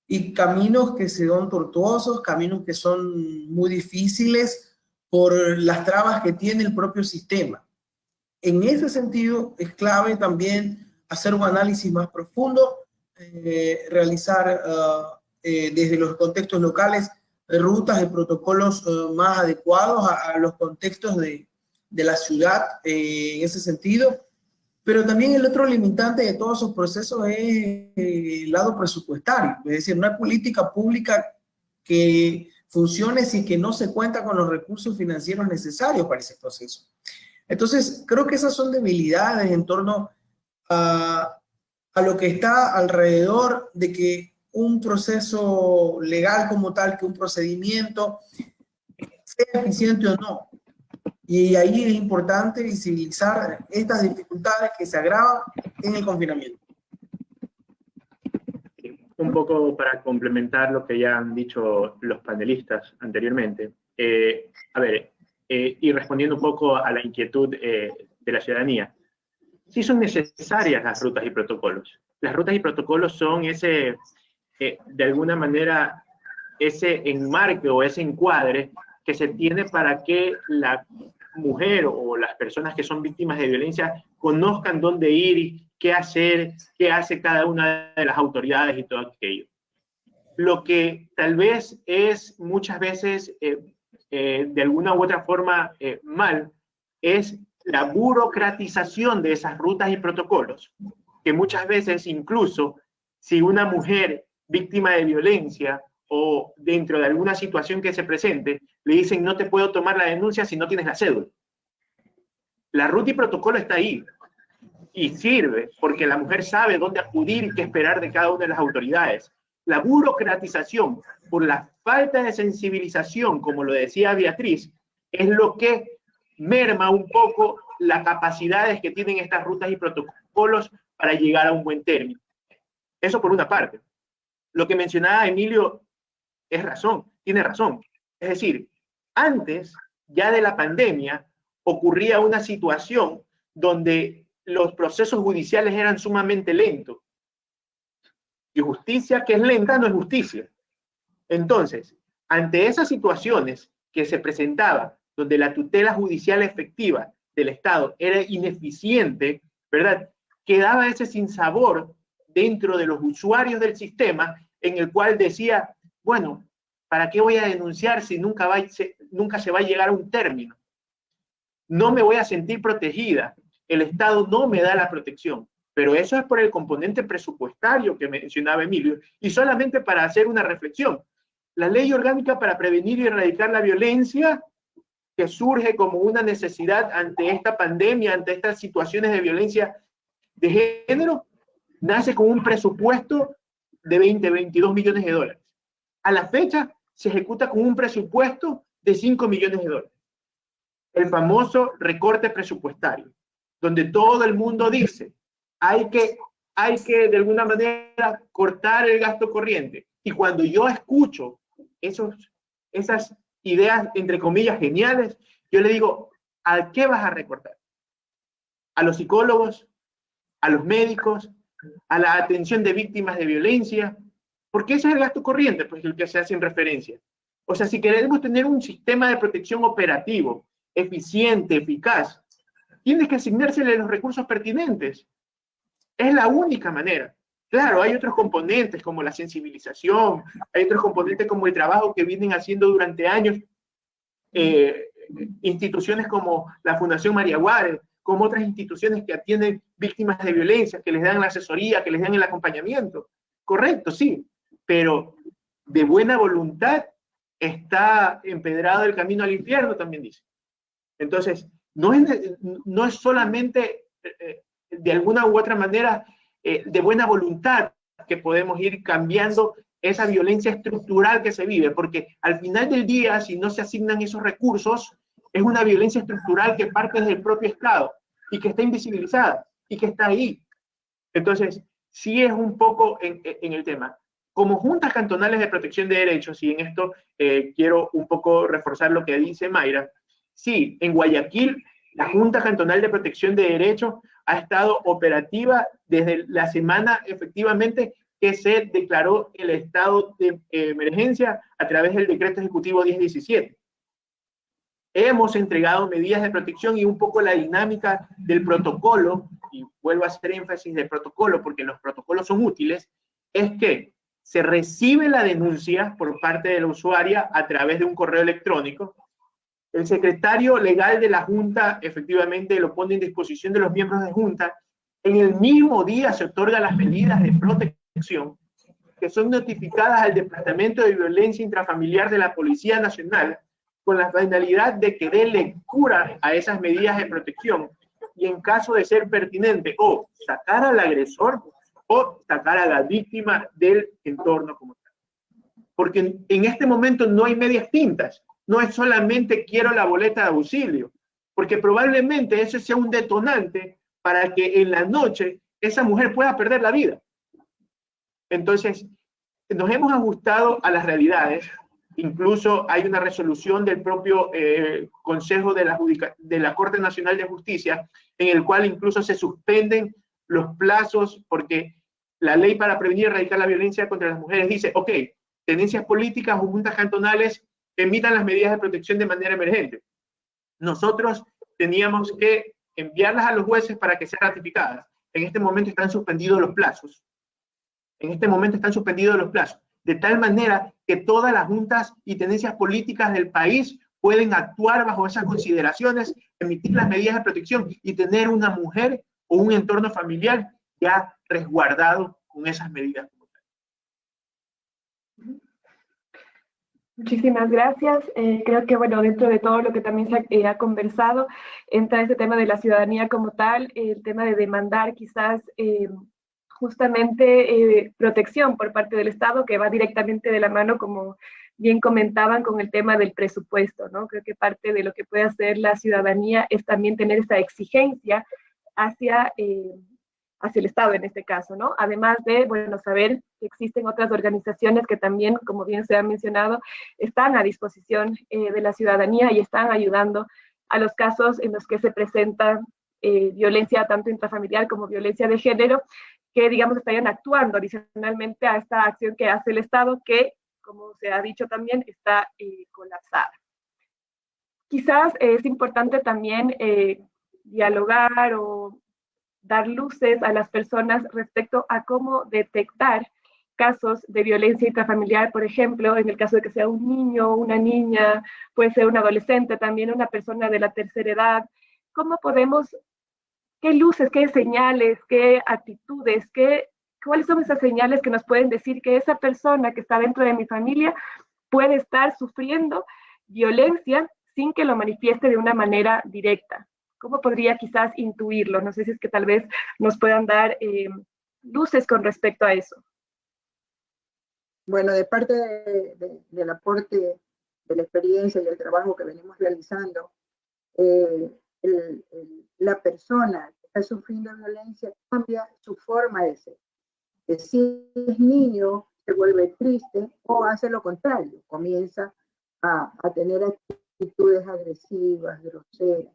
Y caminos que son tortuosos, caminos que son muy difíciles por las trabas que tiene el propio sistema. En ese sentido, es clave también hacer un análisis más profundo, realizar desde los contextos locales rutas y protocolos más adecuados a los contextos de la ciudad en ese sentido. Pero también el otro limitante de todos esos procesos es el lado presupuestario. Es decir, no hay política pública que funcione si que no se cuenta con los recursos financieros necesarios para ese proceso. Entonces, creo que esas son debilidades en torno a lo que está alrededor de que un proceso legal como tal, que un procedimiento sea eficiente o no. Y ahí es importante visibilizar estas dificultades que se agravan en el confinamiento. Un poco para complementar lo que ya han dicho los panelistas anteriormente. Y respondiendo un poco a la inquietud de la ciudadanía. Sí son necesarias las rutas y protocolos. Las rutas y protocolos son de alguna manera, ese enmarque o ese encuadre que se tiene para que la mujer o las personas que son víctimas de violencia conozcan dónde ir, qué hacer, qué hace cada una de las autoridades y todo aquello. Lo que tal vez es muchas veces, de alguna u otra forma, mal, es la burocratización de esas rutas y protocolos, que muchas veces incluso si una mujer víctima de violencia o dentro de alguna situación que se presente, le dicen no te puedo tomar la denuncia si no tienes la cédula. La ruta y protocolo está ahí y sirve porque la mujer sabe dónde acudir y qué esperar de cada una de las autoridades. La burocratización por la falta de sensibilización, como lo decía Beatriz, es lo que merma un poco las capacidades que tienen estas rutas y protocolos para llegar a un buen término. Eso por una parte. Lo que mencionaba Emilio tiene razón. Es decir, antes ya de la pandemia ocurría una situación donde los procesos judiciales eran sumamente lentos. Y justicia que es lenta no es justicia. Entonces, ante esas situaciones que se presentaban, donde la tutela judicial efectiva del Estado era ineficiente, ¿verdad? Quedaba ese sinsabor dentro de los usuarios del sistema en el cual decía, bueno, ¿para qué voy a denunciar si nunca se va a llegar a un término? No me voy a sentir protegida, el Estado no me da la protección, pero eso es por el componente presupuestario que mencionaba Emilio, y solamente para hacer una reflexión. La Ley Orgánica para Prevenir y Erradicar la Violencia, que surge como una necesidad ante esta pandemia, ante estas situaciones de violencia de género, nace con un presupuesto de 22 millones de dólares. A la fecha se ejecuta con un presupuesto de 5 millones de dólares. El famoso recorte presupuestario, donde todo el mundo dice, hay que de alguna manera cortar el gasto corriente. Y cuando yo escucho esas ideas, entre comillas, geniales, yo le digo, ¿a qué vas a recortar? ¿A los psicólogos? ¿A los médicos? ¿A la atención de víctimas de violencia? Porque ese es el gasto corriente, pues el que se hace en referencia. O sea, si queremos tener un sistema de protección operativo, eficiente, eficaz, tienes que asignársele los recursos pertinentes. Es la única manera. Claro, hay otros componentes como la sensibilización, hay otros componentes como el trabajo que vienen haciendo durante años instituciones como la Fundación María Juárez, como otras instituciones que atienden víctimas de violencia, que les dan la asesoría, que les dan el acompañamiento. Correcto, sí, pero de buena voluntad está empedrado el camino al infierno, también dice. Entonces, no es solamente de alguna u otra manera de buena voluntad que podemos ir cambiando esa violencia estructural que se vive, porque al final del día, si no se asignan esos recursos, es una violencia estructural que parte desde el propio Estado y que está invisibilizada y que está ahí. Entonces, sí es un poco en el tema. Como juntas cantonales de protección de derechos, y en esto quiero un poco reforzar lo que dice Mayra, sí, en Guayaquil, la Junta Cantonal de Protección de Derechos ha estado operativa desde la semana, efectivamente, que se declaró el estado de emergencia a través del decreto ejecutivo 1017. Hemos entregado medidas de protección y un poco la dinámica del protocolo, y vuelvo a hacer énfasis del protocolo porque los protocolos son útiles, es que se recibe la denuncia por parte de la usuaria a través de un correo electrónico. El secretario legal de la Junta efectivamente lo pone en disposición de los miembros de Junta. En el mismo día se otorgan las medidas de protección que son notificadas al Departamento de Violencia Intrafamiliar de la Policía Nacional con la finalidad de que dé lectura a esas medidas de protección y en caso de ser pertinente o sacar al agresor o sacar a la víctima del entorno como tal. Porque en este momento no hay medias tintas. No es solamente quiero la boleta de auxilio, porque probablemente ese sea un detonante para que en la noche esa mujer pueda perder la vida. Entonces, nos hemos ajustado a las realidades. Incluso hay una resolución del propio Consejo de la Corte Nacional de Justicia, en el cual incluso se suspenden los plazos, porque la ley para prevenir y erradicar la violencia contra las mujeres dice, ok, tenencias políticas o juntas cantonales emitan las medidas de protección de manera emergente. Nosotros teníamos que enviarlas a los jueces para que sean ratificadas. En este momento están suspendidos los plazos. De tal manera que todas las juntas y tenencias políticas del país pueden actuar bajo esas consideraciones, emitir las medidas de protección y tener una mujer o un entorno familiar ya resguardado con esas medidas. Muchísimas gracias. Creo que, bueno, dentro de todo lo que también se ha conversado, entra ese tema de la ciudadanía como tal, el tema de demandar quizás justamente protección por parte del Estado, que va directamente de la mano, como bien comentaban, con el tema del presupuesto, ¿no? Creo que parte de lo que puede hacer la ciudadanía es también tener esa exigencia hacia el Estado en este caso, ¿no? Además de, bueno, saber que existen otras organizaciones que también, como bien se ha mencionado, están a disposición de la ciudadanía y están ayudando a los casos en los que se presenta violencia tanto intrafamiliar como violencia de género, que, digamos, estarían actuando adicionalmente a esta acción que hace el Estado, que, como se ha dicho también, está colapsada. Quizás es importante también dialogar o dar luces a las personas respecto a cómo detectar casos de violencia intrafamiliar, por ejemplo, en el caso de que sea un niño, una niña, puede ser un adolescente, también una persona de la tercera edad. ¿Cómo podemos, qué luces, qué señales, qué actitudes, cuáles son esas señales que nos pueden decir que esa persona que está dentro de mi familia puede estar sufriendo violencia sin que lo manifieste de una manera directa? ¿Cómo podría quizás intuirlo? No sé si es que tal vez nos puedan dar luces con respecto a eso. Bueno, de parte del aporte de la experiencia y el trabajo que venimos realizando, la persona que está sufriendo violencia cambia su forma de ser. Si es niño, se vuelve triste o hace lo contrario, comienza a tener actitudes agresivas, groseras.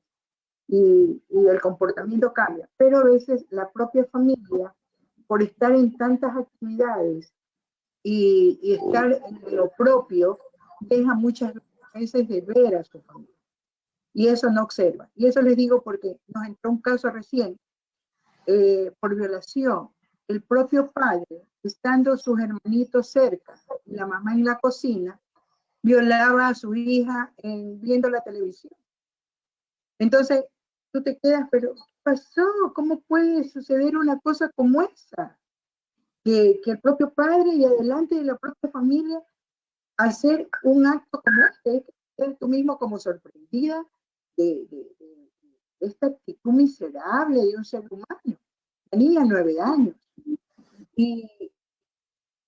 Y el comportamiento cambia, pero a veces la propia familia, por estar en tantas actividades y estar en lo propio, deja muchas veces de ver a su familia. Y eso no observa. Y eso les digo porque nos entró un caso recién por violación. El propio padre, estando sus hermanitos cerca, y la mamá en la cocina, violaba a su hija viendo la televisión. Entonces, tú te quedas, pero ¿qué pasó? ¿Cómo puede suceder una cosa como esa? Que el propio padre y adelante de la propia familia hacer un acto como este, tú mismo como sorprendida de esta actitud miserable de un ser humano. La niña 9 años. Y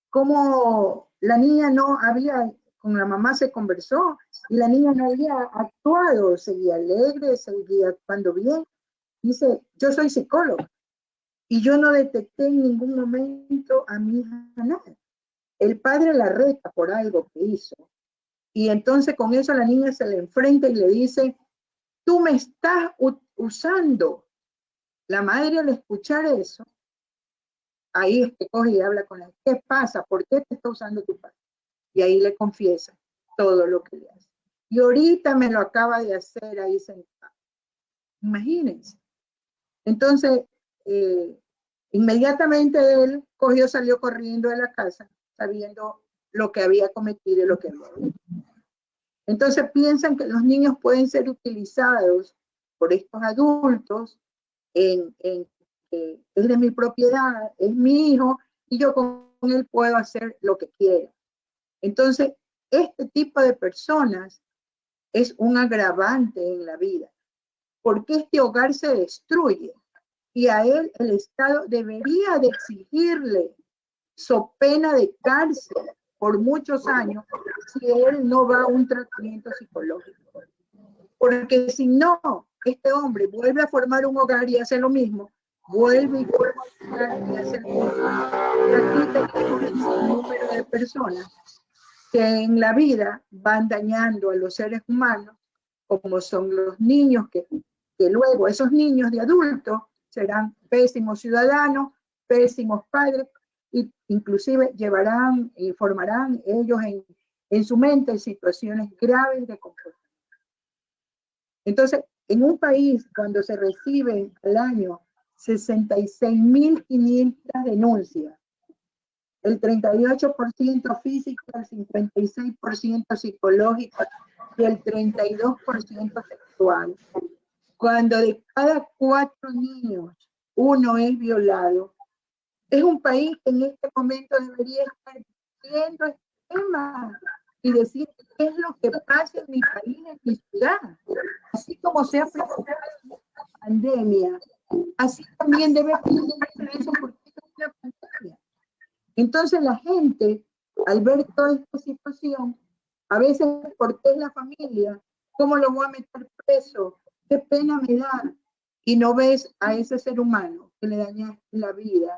como la niña no había, con la mamá se conversó, y la niña no había actuado, seguía alegre, seguía actuando bien. Dice, yo soy psicóloga, y yo no detecté en ningún momento a mi hija nada. El padre la reta por algo que hizo, y entonces con eso la niña se le enfrenta y le dice, tú me estás usando. La madre al escuchar eso, ahí es que coge y habla con él. ¿Qué pasa? ¿Por qué te está usando tu padre? Y ahí le confiesa todo lo que le hace. Y ahorita me lo acaba de hacer ahí sentado. Imagínense. Entonces, inmediatamente él cogió, salió corriendo de la casa, sabiendo lo que había cometido y lo que había hecho. Entonces piensan que los niños pueden ser utilizados por estos adultos es de mi propiedad, es mi hijo, y yo con él puedo hacer lo que quiera. Entonces, este tipo de personas es un agravante en la vida, porque este hogar se destruye y a él el Estado debería de exigirle so pena de cárcel por muchos años si él no va a un tratamiento psicológico. Porque si no, este hombre vuelve a formar un hogar y hace lo mismo, vuelve y hace lo mismo. Y aquí tenemos un número de personas que en la vida van dañando a los seres humanos, como son los niños, que luego esos niños de adultos serán pésimos ciudadanos, pésimos padres, e inclusive llevarán y formarán ellos en su mente situaciones graves de comportamiento. Entonces, en un país cuando se reciben al año 66.500 denuncias, el 38% físico, el 56% psicológico y el 32% sexual. Cuando de cada 4 niños, 1 es violado, es un país que en este momento debería estar viendo este tema y decir qué es lo que pasa en mi país, en mi ciudad. Así como se ha presentado la pandemia, así también debe preocuparse de eso porque es una pandemia. Entonces la gente, al ver toda esta situación, a veces, ¿por qué es la familia? ¿Cómo lo voy a meter preso? ¿Qué pena me da? Y no ves a ese ser humano que le dañas la vida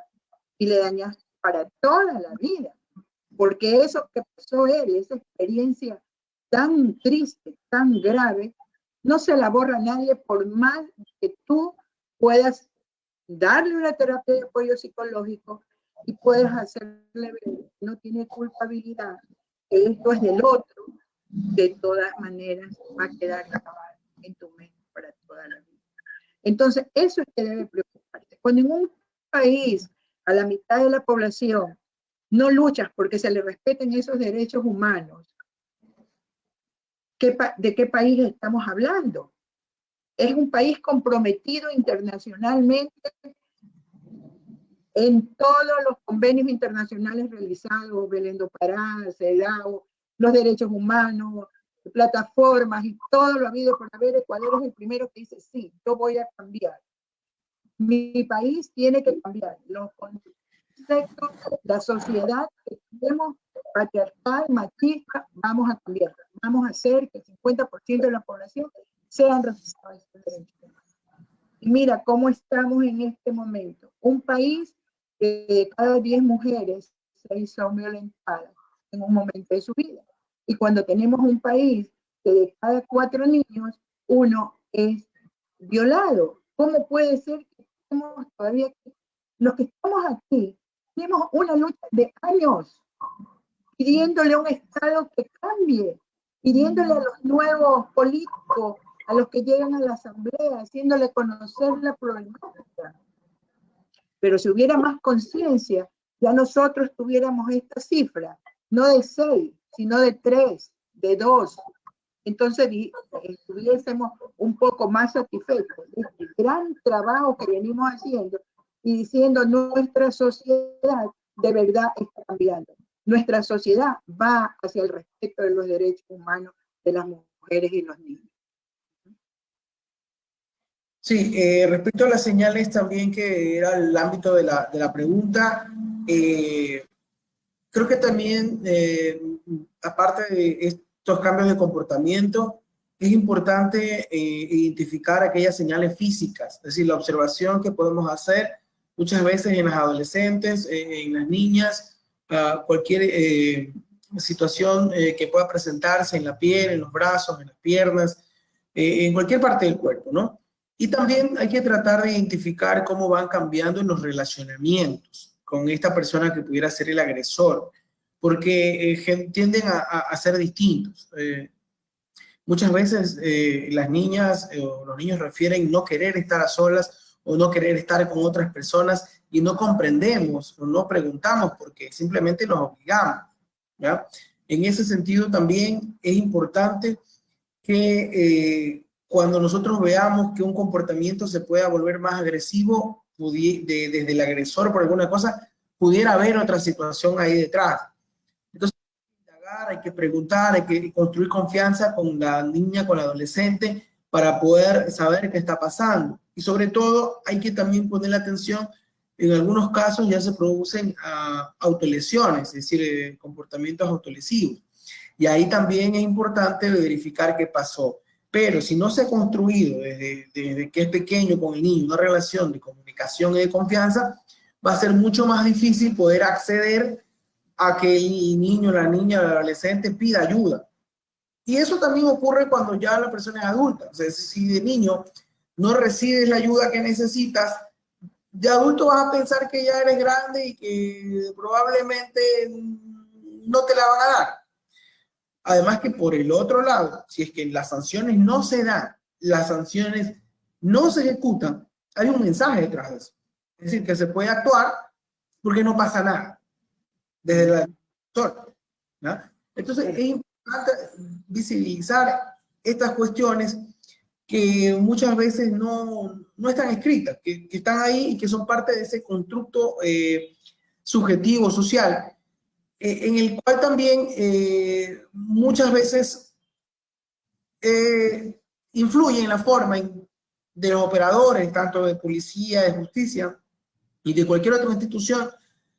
y le dañas para toda la vida. Porque eso que pasó él, esa experiencia tan triste, tan grave, no se la borra a nadie por más que tú puedas darle una terapia de apoyo psicológico y puedes hacerle ver que no tiene culpabilidad, que esto es del otro, de todas maneras va a quedar grabado en tu mente para toda la vida. Entonces, eso es que debe preocuparte. Cuando en un país a la mitad de la población no luchas porque se le respeten esos derechos humanos, ¿de qué país estamos hablando? Es un país comprometido internacionalmente en todos los convenios internacionales realizados, Belén do Pará, CEDAW, los derechos humanos, plataformas y todo lo habido por haber. Ecuador es el primero que dice, sí, yo voy a cambiar. Mi país tiene que cambiar. Los conceptos, la sociedad que tenemos, patriarcal, machista, vamos a cambiar. Vamos a hacer que el 50% de la población sean responsables de derechos humanos. Y mira cómo estamos en este momento. Un país que de cada 10 mujeres 6 son violentadas en un momento de su vida. Y cuando tenemos un país que de cada 4 niños, 1 es violado. ¿Cómo puede ser que estemos todavía aquí? Los que estamos aquí, tenemos una lucha de años pidiéndole a un Estado que cambie, pidiéndole a los nuevos políticos, a los que llegan a la asamblea, haciéndole conocer la problemática. Pero si hubiera más conciencia, ya nosotros tuviéramos esta cifra, no de 6, sino de 3, de 2. Entonces estuviésemos un poco más satisfechos de este gran trabajo que venimos haciendo y diciendo nuestra sociedad de verdad está cambiando. Nuestra sociedad va hacia el respeto de los derechos humanos de las mujeres y los niños. Sí, respecto a las señales también, que era el ámbito de la pregunta, creo que también, aparte de estos cambios de comportamiento, es importante identificar aquellas señales físicas, es decir, la observación que podemos hacer muchas veces en las adolescentes, en las niñas, cualquier situación que pueda presentarse en la piel, en los brazos, en las piernas, en cualquier parte del cuerpo, ¿no? Y también hay que tratar de identificar cómo van cambiando en los relacionamientos con esta persona que pudiera ser el agresor, porque tienden a ser distintos. Muchas veces las niñas o los niños refieren no querer estar a solas o no querer estar con otras personas y no comprendemos o no preguntamos porque simplemente nos obligamos, ¿ya? En ese sentido también es importante que cuando nosotros veamos que un comportamiento se pueda volver más agresivo desde el agresor por alguna cosa, pudiera haber otra situación ahí detrás. Entonces hay que preguntar, hay que construir confianza con la niña, con la adolescente, para poder saber qué está pasando. Y sobre todo hay que también poner la atención, en algunos casos ya se producen autolesiones, es decir, comportamientos autolesivos. Y ahí también es importante verificar qué pasó. Pero si no se ha construido desde que es pequeño con el niño una relación de comunicación y de confianza, va a ser mucho más difícil poder acceder a que el niño, la niña, el adolescente pida ayuda. Y eso también ocurre cuando ya la persona es adulta. O sea, si de niño no recibes la ayuda que necesitas, de adulto vas a pensar que ya eres grande y que probablemente no te la van a dar. Además que por el otro lado, si es que las sanciones no se dan, las sanciones no se ejecutan, hay un mensaje detrás de eso. Es decir, que se puede actuar porque no pasa nada desde la persona, ¿no? Entonces es importante visibilizar estas cuestiones que muchas veces no están escritas, que están ahí y que son parte de ese constructo subjetivo, social, en el cual también muchas veces influye en la forma de los operadores, tanto de policía, de justicia y de cualquier otra institución,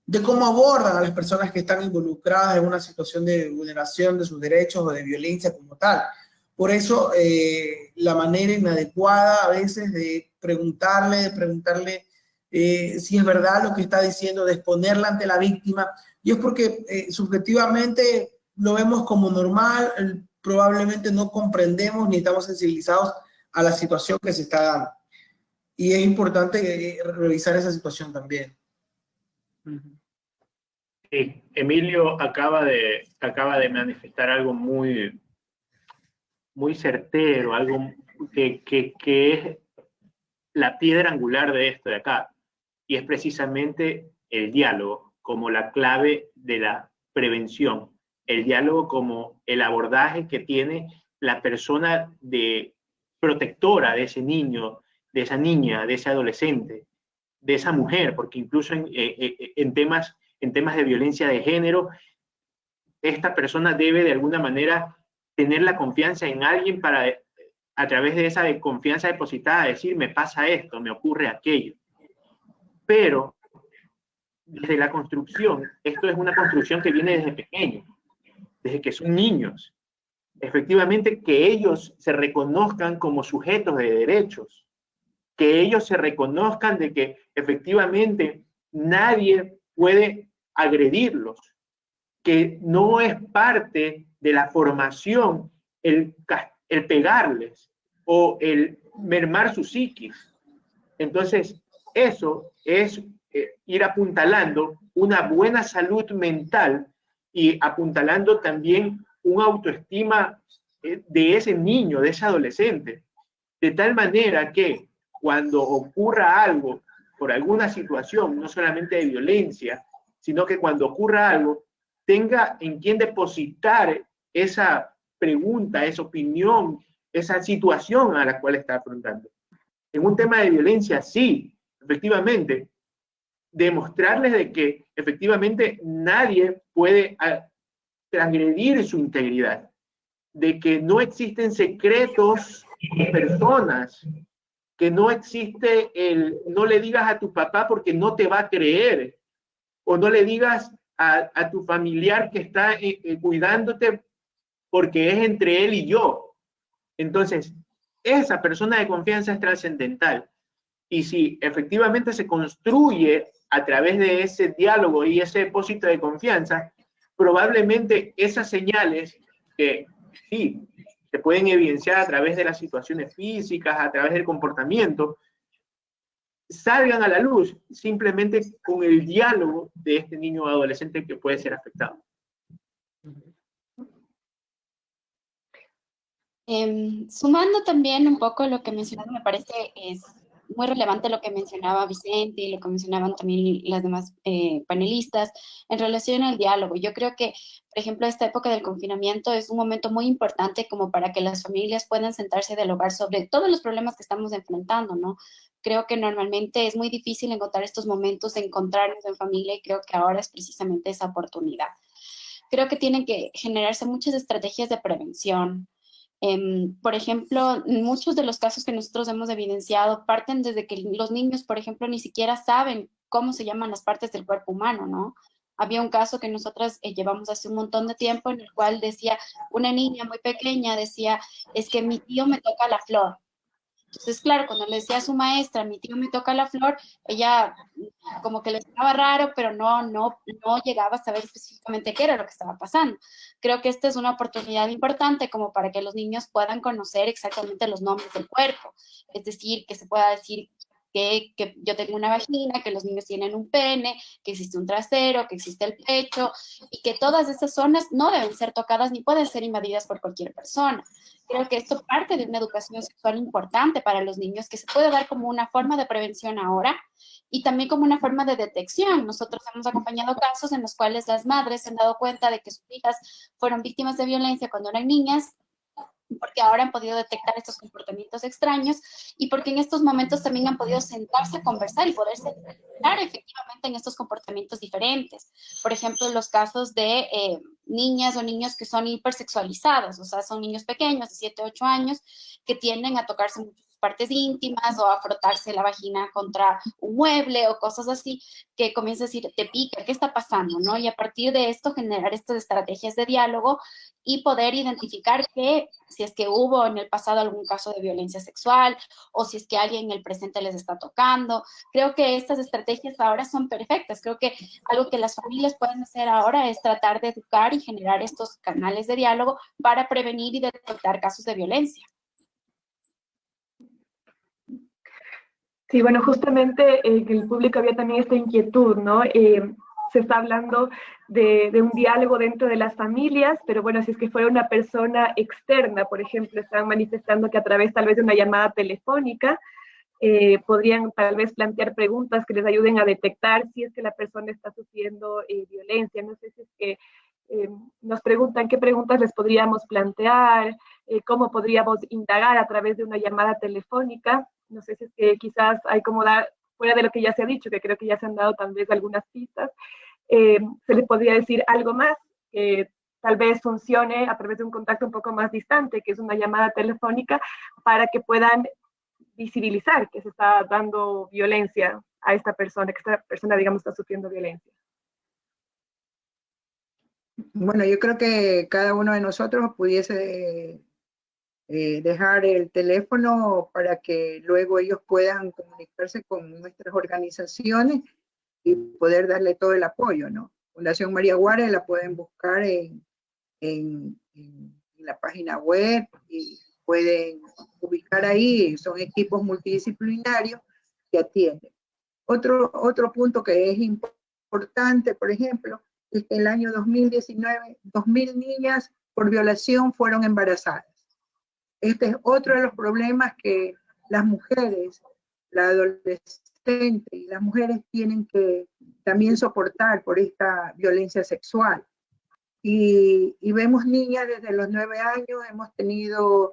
de cómo abordan a las personas que están involucradas en una situación de vulneración de sus derechos o de violencia como tal. Por eso la manera inadecuada a veces de preguntarle si es verdad lo que está diciendo, de exponerla ante la víctima, y es porque subjetivamente lo vemos como normal, probablemente no comprendemos ni estamos sensibilizados a la situación que se está dando. Y es importante revisar esa situación también. Sí, Emilio acaba de manifestar algo muy, muy certero, algo que es la piedra angular de esto de acá, y es precisamente el diálogo como la clave de la prevención, el diálogo como el abordaje que tiene la persona protectora de ese niño, de esa niña, de ese adolescente, de esa mujer, porque incluso en temas de violencia de género, esta persona debe de alguna manera tener la confianza en alguien para, a través de esa confianza depositada, decir, me pasa esto, me ocurre aquello. Pero desde la construcción, esto es una construcción que viene desde pequeño, desde que son niños. Efectivamente, que ellos se reconozcan como sujetos de derechos, que ellos se reconozcan de que efectivamente nadie puede agredirlos, que no es parte de la formación el pegarles o el mermar su psiquis. Entonces, eso es ir apuntalando una buena salud mental y apuntalando también una autoestima de ese niño, de ese adolescente, de tal manera que cuando ocurra algo, por alguna situación, no solamente de violencia, sino que cuando ocurra algo, tenga en quien depositar esa pregunta, esa opinión, esa situación a la cual está afrontando. En un tema de violencia, sí, efectivamente, demostrarles de que efectivamente nadie puede transgredir su integridad, de que no existen secretos de personas, que no existe no le digas a tu papá porque no te va a creer, o no le digas a tu familiar que está cuidándote porque es entre él y yo. Entonces, esa persona de confianza es trascendental. Y si efectivamente se construye a través de ese diálogo y ese depósito de confianza, probablemente esas señales que sí se pueden evidenciar a través de las situaciones físicas, a través del comportamiento, salgan a la luz simplemente con el diálogo de este niño o adolescente que puede ser afectado. Sumando también un poco lo que mencionaba, me parece es muy relevante lo que mencionaba Vicente y lo que mencionaban también las demás panelistas en relación al diálogo. Yo creo que, por ejemplo, esta época del confinamiento es un momento muy importante como para que las familias puedan sentarse a dialogar sobre todos los problemas que estamos enfrentando, ¿no? Creo que normalmente es muy difícil encontrar estos momentos de encontrarnos en familia y creo que ahora es precisamente esa oportunidad. Creo que tienen que generarse muchas estrategias de prevención. Por ejemplo, muchos de los casos que nosotros hemos evidenciado parten desde que los niños, por ejemplo, ni siquiera saben cómo se llaman las partes del cuerpo humano, ¿no? Había un caso que nosotros llevamos hace un montón de tiempo en el cual decía, una niña muy pequeña decía, es que mi tío me toca la flor. Entonces, claro, cuando le decía a su maestra, mi tío me toca la flor, ella como que le estaba raro, pero no llegaba a saber específicamente qué era lo que estaba pasando. Creo que esta es una oportunidad importante como para que los niños puedan conocer exactamente los nombres del cuerpo. Es decir, que se pueda decir que yo tengo una vagina, que los niños tienen un pene, que existe un trasero, que existe el pecho, y que todas esas zonas no deben ser tocadas ni pueden ser invadidas por cualquier persona. Creo que esto parte de una educación sexual importante para los niños, que se puede dar como una forma de prevención ahora y también como una forma de detección. Nosotros hemos acompañado casos en los cuales las madres se han dado cuenta de que sus hijas fueron víctimas de violencia cuando eran niñas, porque ahora han podido detectar estos comportamientos extraños y porque en estos momentos también han podido sentarse a conversar y poderse detectar efectivamente en estos comportamientos diferentes. Por ejemplo, los casos de niñas o niños que son hipersexualizados, o sea, son niños pequeños de 7, 8 años que tienden a tocarse muchas partes íntimas o a frotarse la vagina contra un mueble o cosas así, que comienza a decir, te pica, ¿qué está pasando? ¿No? Y a partir de esto generar estas estrategias de diálogo y poder identificar que si es que hubo en el pasado algún caso de violencia sexual o si es que alguien en el presente les está tocando. Creo que estas estrategias ahora son perfectas. Creo que algo que las familias pueden hacer ahora es tratar de educar y generar estos canales de diálogo para prevenir y detectar casos de violencia. Sí, bueno, justamente el público había también esta inquietud, ¿no? Se está hablando de un diálogo dentro de las familias, pero bueno, si es que fuera una persona externa, por ejemplo, están manifestando que a través tal vez de una llamada telefónica podrían tal vez plantear preguntas que les ayuden a detectar si es que la persona está sufriendo violencia. No sé si es que nos preguntan qué preguntas les podríamos plantear, cómo podríamos indagar a través de una llamada telefónica. No sé si es que quizás hay como dar, fuera de lo que ya se ha dicho, que creo que ya se han dado tal vez algunas pistas, se les podría decir algo más que tal vez funcione a través de un contacto un poco más distante, que es una llamada telefónica, para que puedan visibilizar que se está dando violencia a esta persona, que esta persona, digamos, está sufriendo violencia. Bueno, yo creo que cada uno de nosotros pudiese dejar el teléfono para que luego ellos puedan comunicarse con nuestras organizaciones y poder darle todo el apoyo, ¿no? Fundación María Juárez la pueden buscar en la página web y pueden ubicar ahí, son equipos multidisciplinarios que atienden. Otro punto que es importante, por ejemplo, es que el año 2019, 2.000 niñas por violación fueron embarazadas. Este es otro de los problemas que las mujeres, la adolescente y las mujeres tienen que también soportar por esta violencia sexual. Y vemos niñas desde los 9 años, hemos tenido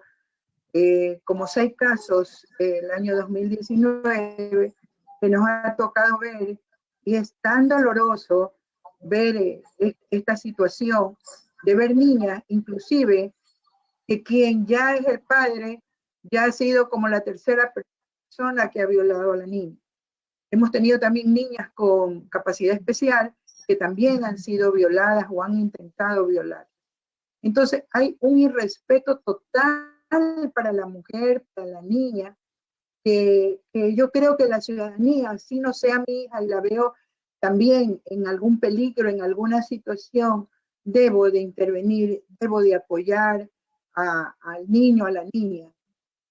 como 6 casos el año 2019 que nos ha tocado ver, y es tan doloroso ver esta situación de ver niñas, inclusive, que quien ya es el padre ya ha sido como la tercera persona que ha violado a la niña. Hemos tenido también niñas con capacidad especial que también han sido violadas o han intentado violar. Entonces hay un irrespeto total para la mujer, para la niña, que yo creo que la ciudadanía, si no sea mi hija y la veo también en algún peligro, en alguna situación, debo de intervenir, debo de apoyar al niño, a la niña.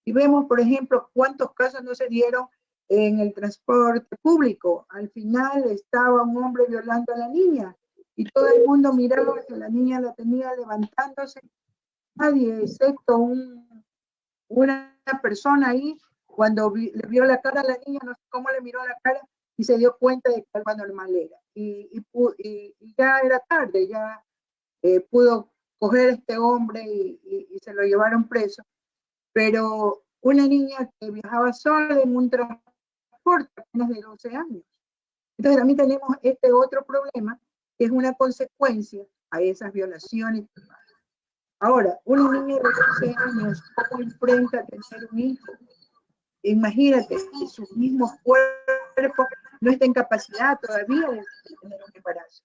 Y vemos, por ejemplo, cuántos casos no se dieron en el transporte público. Al final estaba un hombre violando a la niña y todo el mundo miraba que la niña la tenía levantándose. Nadie, excepto una persona ahí, cuando le vio la cara a la niña, no sé cómo le miró la cara y se dio cuenta de que algo normal era. Y ya era tarde, ya pudo coger a este hombre y se lo llevaron preso. Pero una niña que viajaba sola en un transporte apenas de 12 años. Entonces también tenemos este otro problema, que es una consecuencia a esas violaciones. Ahora, una niña de 12 años, ¿cómo enfrenta a tener un hijo? Imagínate, que su mismo cuerpo no está en capacidad todavía de tener un embarazo.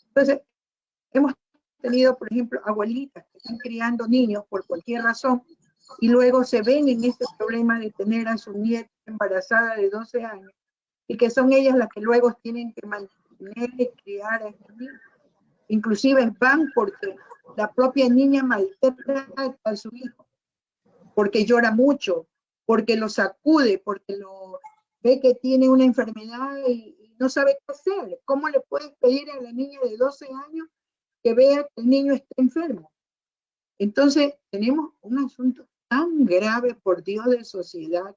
Entonces, hemos tenido, por ejemplo, abuelitas que están criando niños por cualquier razón y luego se ven en este problema de tener a su nieta embarazada de 12 años y que son ellas las que luego tienen que mantener y criar a estos niños. Inclusive van porque la propia niña maltrata a su hijo, porque llora mucho, porque lo sacude, porque lo ve que tiene una enfermedad y no sabe qué hacer. ¿Cómo le puedes pedir a la niña de 12 años que vea que el niño está enfermo? Entonces, tenemos un asunto tan grave, por Dios, de sociedad,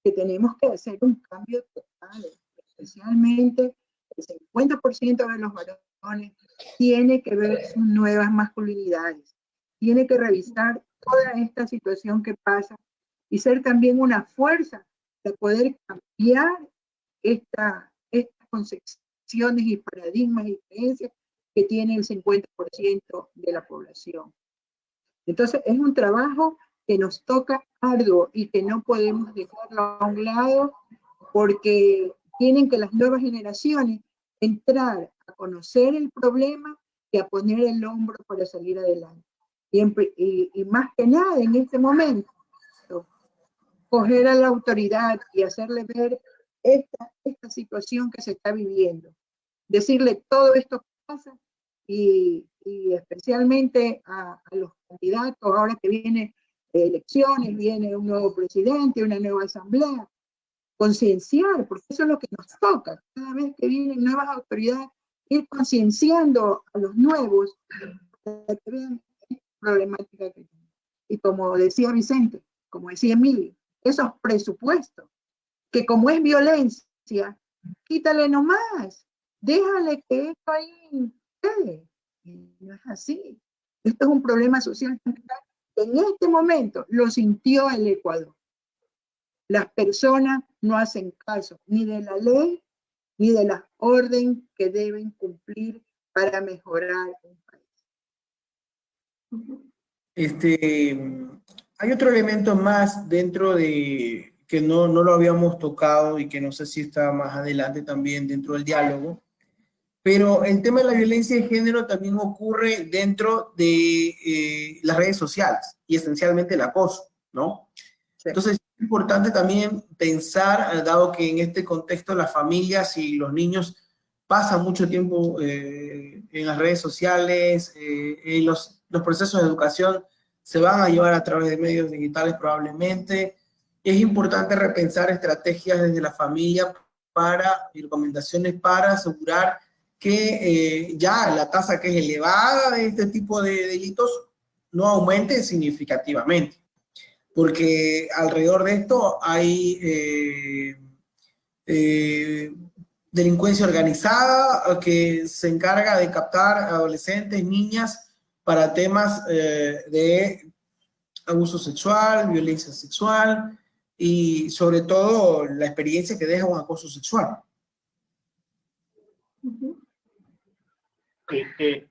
que tenemos que hacer un cambio total, especialmente el 50% de los varones tiene que ver sus nuevas masculinidades, tiene que revisar toda esta situación que pasa y ser también una fuerza de poder cambiar estas concepciones y paradigmas y creencias que tiene el 50% de la población. Entonces es un trabajo que nos toca arduo y que no podemos dejarlo a un lado porque tienen que las nuevas generaciones entrar a conocer el problema y a poner el hombro para salir adelante. Y más que nada en este momento, coger a la autoridad y hacerle ver esta situación que se está viviendo. Decirle todo esto que pasa y especialmente a los candidatos, ahora que vienen elecciones, viene un nuevo presidente, una nueva asamblea, concienciar, porque eso es lo que nos toca. Cada vez que vienen nuevas autoridades, ir concienciando a los nuevos para que vean esta problemática que tienen. Y como decía Vicente, como decía Emilio, esos presupuestos, que como es violencia, quítale nomás, déjale que esto ahí quede. Y no es así. Esto es un problema social que en este momento lo sintió el Ecuador. Las personas no hacen caso ni de la ley ni de las órdenes que deben cumplir para mejorar un país. Hay otro elemento más dentro de que no lo habíamos tocado y que no sé si está más adelante también dentro del diálogo, pero el tema de la violencia de género también ocurre dentro de las redes sociales y esencialmente el acoso, ¿no? Sí. Entonces es importante también pensar, dado que en este contexto las familias y los niños pasan mucho tiempo en las redes sociales, en los procesos de educación se van a llevar a través de medios digitales probablemente. Es importante repensar estrategias desde la familia y recomendaciones para asegurar que ya la tasa que es elevada de este tipo de delitos no aumente significativamente, porque alrededor de esto hay delincuencia organizada que se encarga de captar adolescentes, niñas, para temas de abuso sexual, violencia sexual y sobre todo la experiencia que deja un acoso sexual.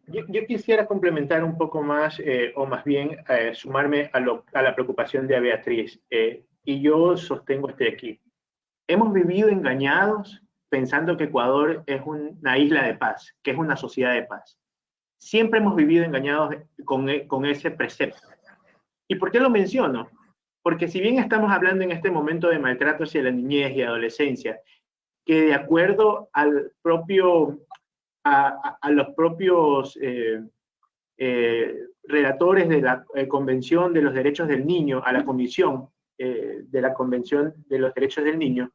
Yo quisiera complementar un poco más, o más bien sumarme a la preocupación de Beatriz, y yo sostengo aquí. Hemos vivido engañados pensando que Ecuador es una isla de paz, que es una sociedad de paz. Siempre hemos vivido engañados con ese precepto. ¿Y por qué lo menciono? Porque si bien estamos hablando en este momento de maltrato hacia la niñez y adolescencia, que de acuerdo al propio, a los propios relatores de la Convención de los Derechos del Niño, a la Comisión de la Convención de los Derechos del Niño,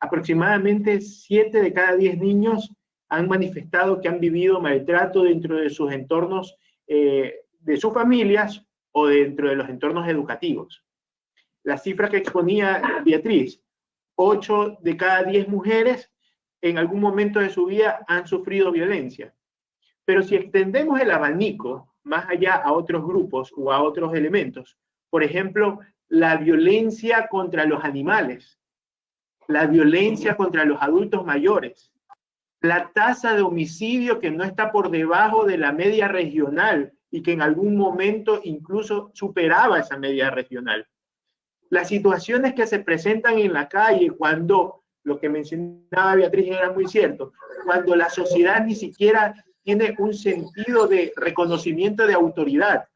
aproximadamente 7 de cada 10 niños han manifestado que han vivido maltrato dentro de sus entornos, de sus familias o dentro de los entornos educativos. La cifra que exponía Beatriz, 8 de cada 10 mujeres en algún momento de su vida han sufrido violencia. Pero si extendemos el abanico más allá a otros grupos o a otros elementos, por ejemplo, la violencia contra los animales, la violencia contra los adultos mayores, la tasa de homicidio que no está por debajo de la media regional y que en algún momento incluso superaba esa media regional. Las situaciones que se presentan en la calle cuando, lo que mencionaba Beatriz era muy cierto, cuando la sociedad ni siquiera tiene un sentido de reconocimiento de autoridad,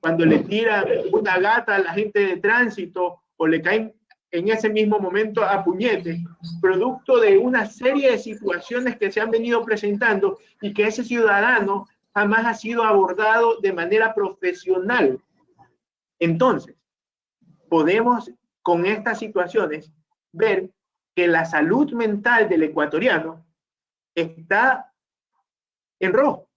cuando le tiran una gata a la gente de tránsito o le caen en ese mismo momento a puñetes, producto de una serie de situaciones que se han venido presentando y que ese ciudadano jamás ha sido abordado de manera profesional. Entonces, podemos con estas situaciones ver que la salud mental del ecuatoriano está en rojo.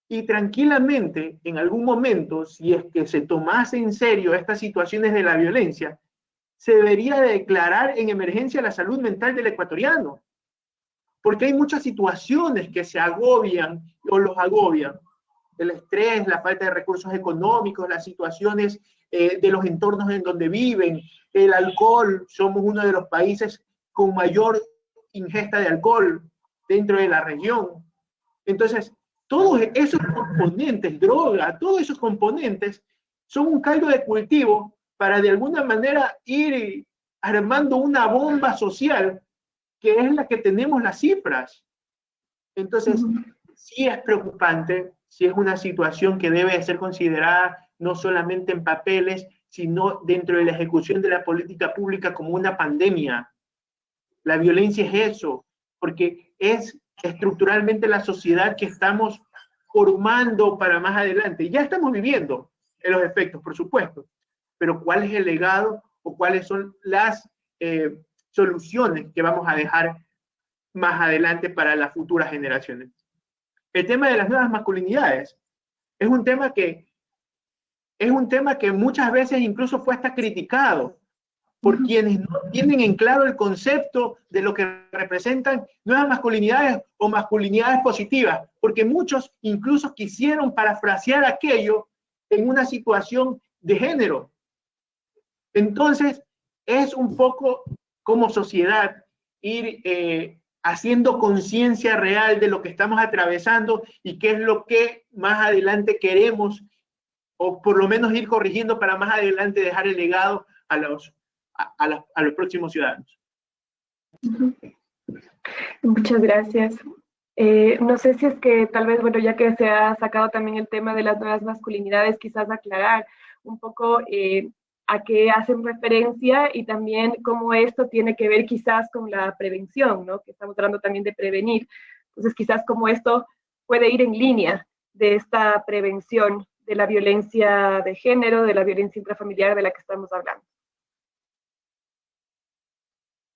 Y tranquilamente, en algún momento, si es que se tomase en serio estas situaciones de la violencia, se debería declarar en emergencia la salud mental del ecuatoriano. Porque hay muchas situaciones que se agobian o los agobian. El estrés, la falta de recursos económicos, las situaciones de los entornos en donde viven, el alcohol. Somos uno de los países con mayor ingesta de alcohol dentro de la región. Entonces, todos esos componentes, droga, todos esos componentes son un caldo de cultivo para de alguna manera ir armando una bomba social que es la que tenemos las cifras. Entonces, sí es preocupante, sí es una situación que debe ser considerada no solamente en papeles, sino dentro de la ejecución de la política pública como una pandemia. La violencia es eso, porque es estructuralmente la sociedad que estamos formando para más adelante. Ya estamos viviendo en los efectos, por supuesto, pero ¿cuál es el legado o cuáles son las soluciones que vamos a dejar más adelante para las futuras generaciones? El tema de las nuevas masculinidades es un tema que muchas veces incluso fue hasta criticado por quienes no tienen en claro el concepto de lo que representan nuevas masculinidades o masculinidades positivas, porque muchos incluso quisieron parafrasear aquello en una situación de género. Entonces, es un poco como sociedad ir haciendo conciencia real de lo que estamos atravesando y qué es lo que más adelante queremos, o por lo menos ir corrigiendo para más adelante dejar el legado a los próximos ciudadanos. Muchas gracias. No sé si es que tal vez, bueno, ya que se ha sacado también el tema de las nuevas masculinidades, quizás aclarar un poco a qué hacen referencia y también cómo esto tiene que ver quizás con la prevención, ¿no? Que estamos hablando también de prevenir. Entonces, quizás cómo esto puede ir en línea de esta prevención de la violencia de género, de la violencia intrafamiliar de la que estamos hablando.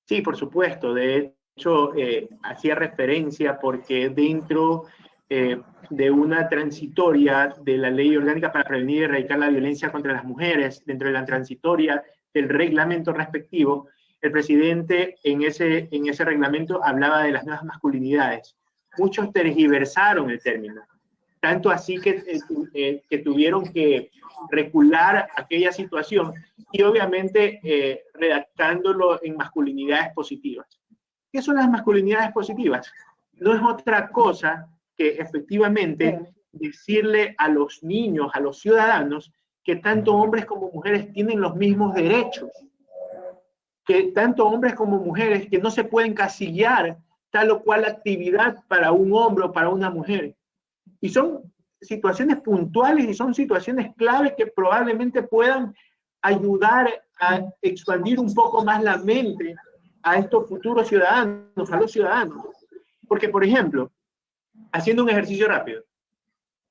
Sí, por supuesto. De hecho, hacía referencia porque dentro de una transitoria de la Ley Orgánica para prevenir y erradicar la violencia contra las mujeres, dentro de la transitoria del reglamento respectivo, el presidente en ese reglamento hablaba de las nuevas masculinidades. Muchos tergiversaron el término, tanto así que tuvieron que recular aquella situación y obviamente redactándolo en masculinidades positivas. ¿Qué son las masculinidades positivas? No es otra cosa que efectivamente decirle a los niños, a los ciudadanos, que tanto hombres como mujeres tienen los mismos derechos, que tanto hombres como mujeres que no se pueden casillar tal o cual actividad para un hombre o para una mujer. Y son situaciones puntuales y son situaciones claves que probablemente puedan ayudar a expandir un poco más la mente a estos futuros ciudadanos, a los ciudadanos. Porque, por ejemplo, haciendo un ejercicio rápido,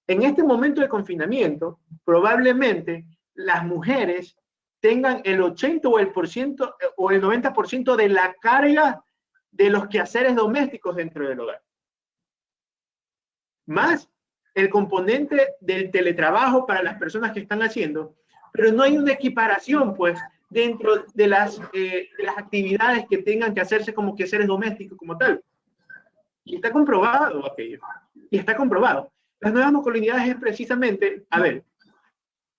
en este momento de confinamiento, probablemente las mujeres tengan el 80 o el 90% de la carga de los quehaceres domésticos dentro del hogar. Más el componente del teletrabajo para las personas que están haciendo, pero no hay una equiparación, pues, dentro de las actividades que tengan que hacerse como quehaceres domésticos como tal. Y está comprobado aquello. Y está comprobado. Las nuevas masculinidades es precisamente, a ver,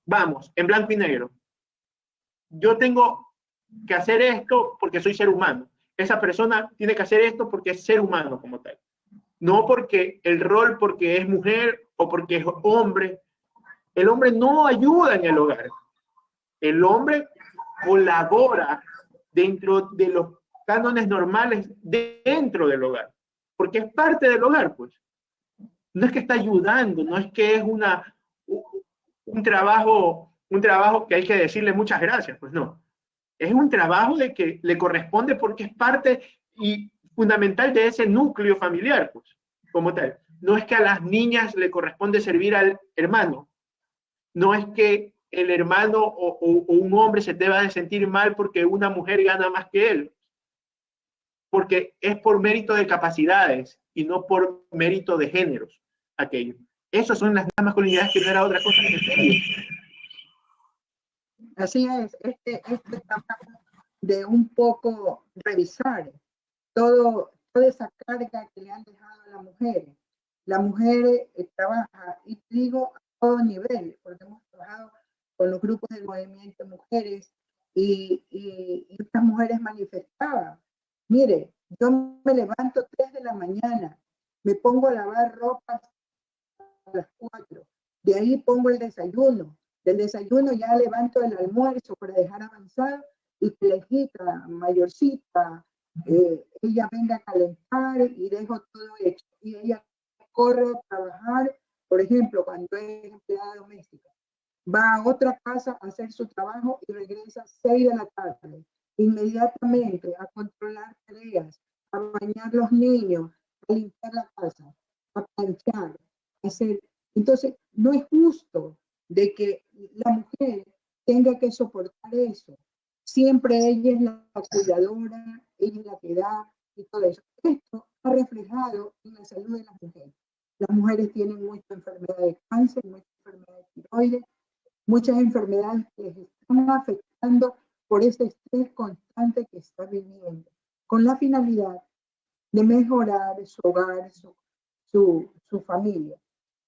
vamos, en blanco y negro. Yo tengo que hacer esto porque soy ser humano. Esa persona tiene que hacer esto porque es ser humano como tal. No porque el rol, porque es mujer o porque es hombre. El hombre no ayuda en el hogar. El hombre colabora dentro de los cánones normales dentro del hogar. Porque es parte del hogar, pues. No es que está ayudando, no es que es un trabajo que hay que decirle muchas gracias, pues no. Es un trabajo de que le corresponde porque es parte y fundamental de ese núcleo familiar, pues, como tal. No es que a las niñas le corresponde servir al hermano. No es que el hermano o un hombre se deba de sentir mal porque una mujer gana más que él. Porque es por mérito de capacidades y no por mérito de géneros, aquello. Esas son las masculinidades que no era otra cosa que aquello. Así es, este de un poco revisar toda esa carga que le han dejado a las mujeres. La mujer trabaja, y digo a todo nivel, porque hemos trabajado con los grupos del movimiento Mujeres y estas mujeres manifestaban. Mire, yo me levanto 3 de la mañana, me pongo a lavar ropa a las 4, de ahí pongo el desayuno, del desayuno ya levanto el almuerzo para dejar avanzar y que la hijita mayorcita, ella venga a calentar y dejo todo hecho. Y ella corre a trabajar, por ejemplo, cuando es empleada doméstica. Va a otra casa a hacer su trabajo y regresa a 6 de la tarde. Inmediatamente a controlar tareas, a bañar los niños, a limpiar la casa, a planchar, a hacer. Entonces, no es justo de que la mujer tenga que soportar eso. Siempre ella es la cuidadora, ella es la que da y todo eso. Esto ha reflejado en la salud de las mujeres. Las mujeres tienen mucha enfermedad de cáncer, mucha enfermedad de tiroides, muchas enfermedades que les están afectando por ese estrés constante que está viviendo, con la finalidad de mejorar su hogar, su familia.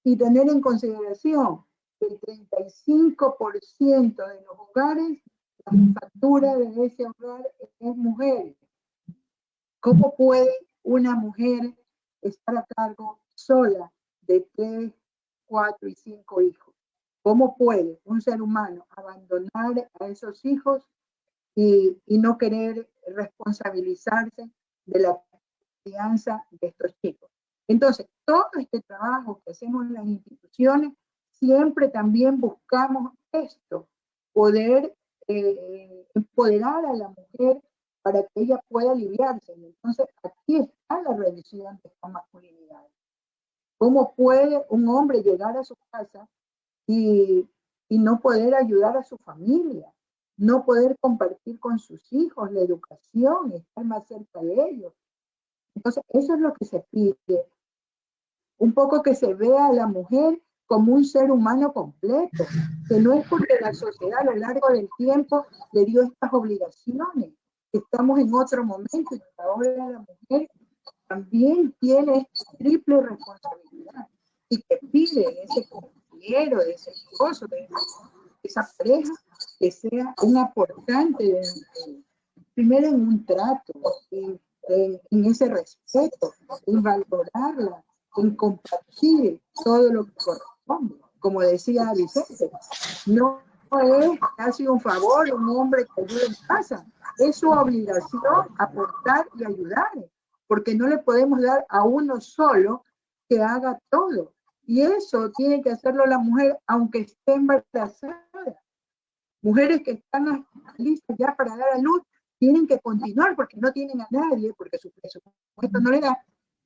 Y tener en consideración que el 35% de los hogares, la factura de ese hogar es mujer. ¿Cómo puede una mujer estar a cargo sola de 3, 4 y 5 hijos? ¿Cómo puede un ser humano abandonar a esos hijos y no querer responsabilizarse de la crianza de estos chicos? Entonces, todo este trabajo que hacemos en las instituciones, siempre también buscamos esto, poder empoderar a la mujer para que ella pueda aliviarse. Entonces, aquí está la revisión de esta masculinidad. ¿Cómo puede un hombre llegar a su casa y no poder ayudar a su familia? No poder compartir con sus hijos la educación, estar más cerca de ellos. Entonces, eso es lo que se pide. un poco que se vea a la mujer como un ser humano completo, que no es porque la sociedad a lo largo del tiempo le dio estas obligaciones, que estamos en otro momento y que ahora la mujer también tiene esta triple responsabilidad y que pide ese compañero, ese esposo, de esa pareja, que sea un aportante, primero en un trato, en ese respeto, en valorarla, en compartir todo lo que corresponde. Como decía Vicente, no es casi un favor un hombre que ayude en casa, es su obligación aportar y ayudar, porque no le podemos dar a uno solo que haga todo. Y eso tiene que hacerlo la mujer, aunque esté embarazada. Mujeres que están listas ya para dar a luz, tienen que continuar porque no tienen a nadie, porque su presupuesto no le da,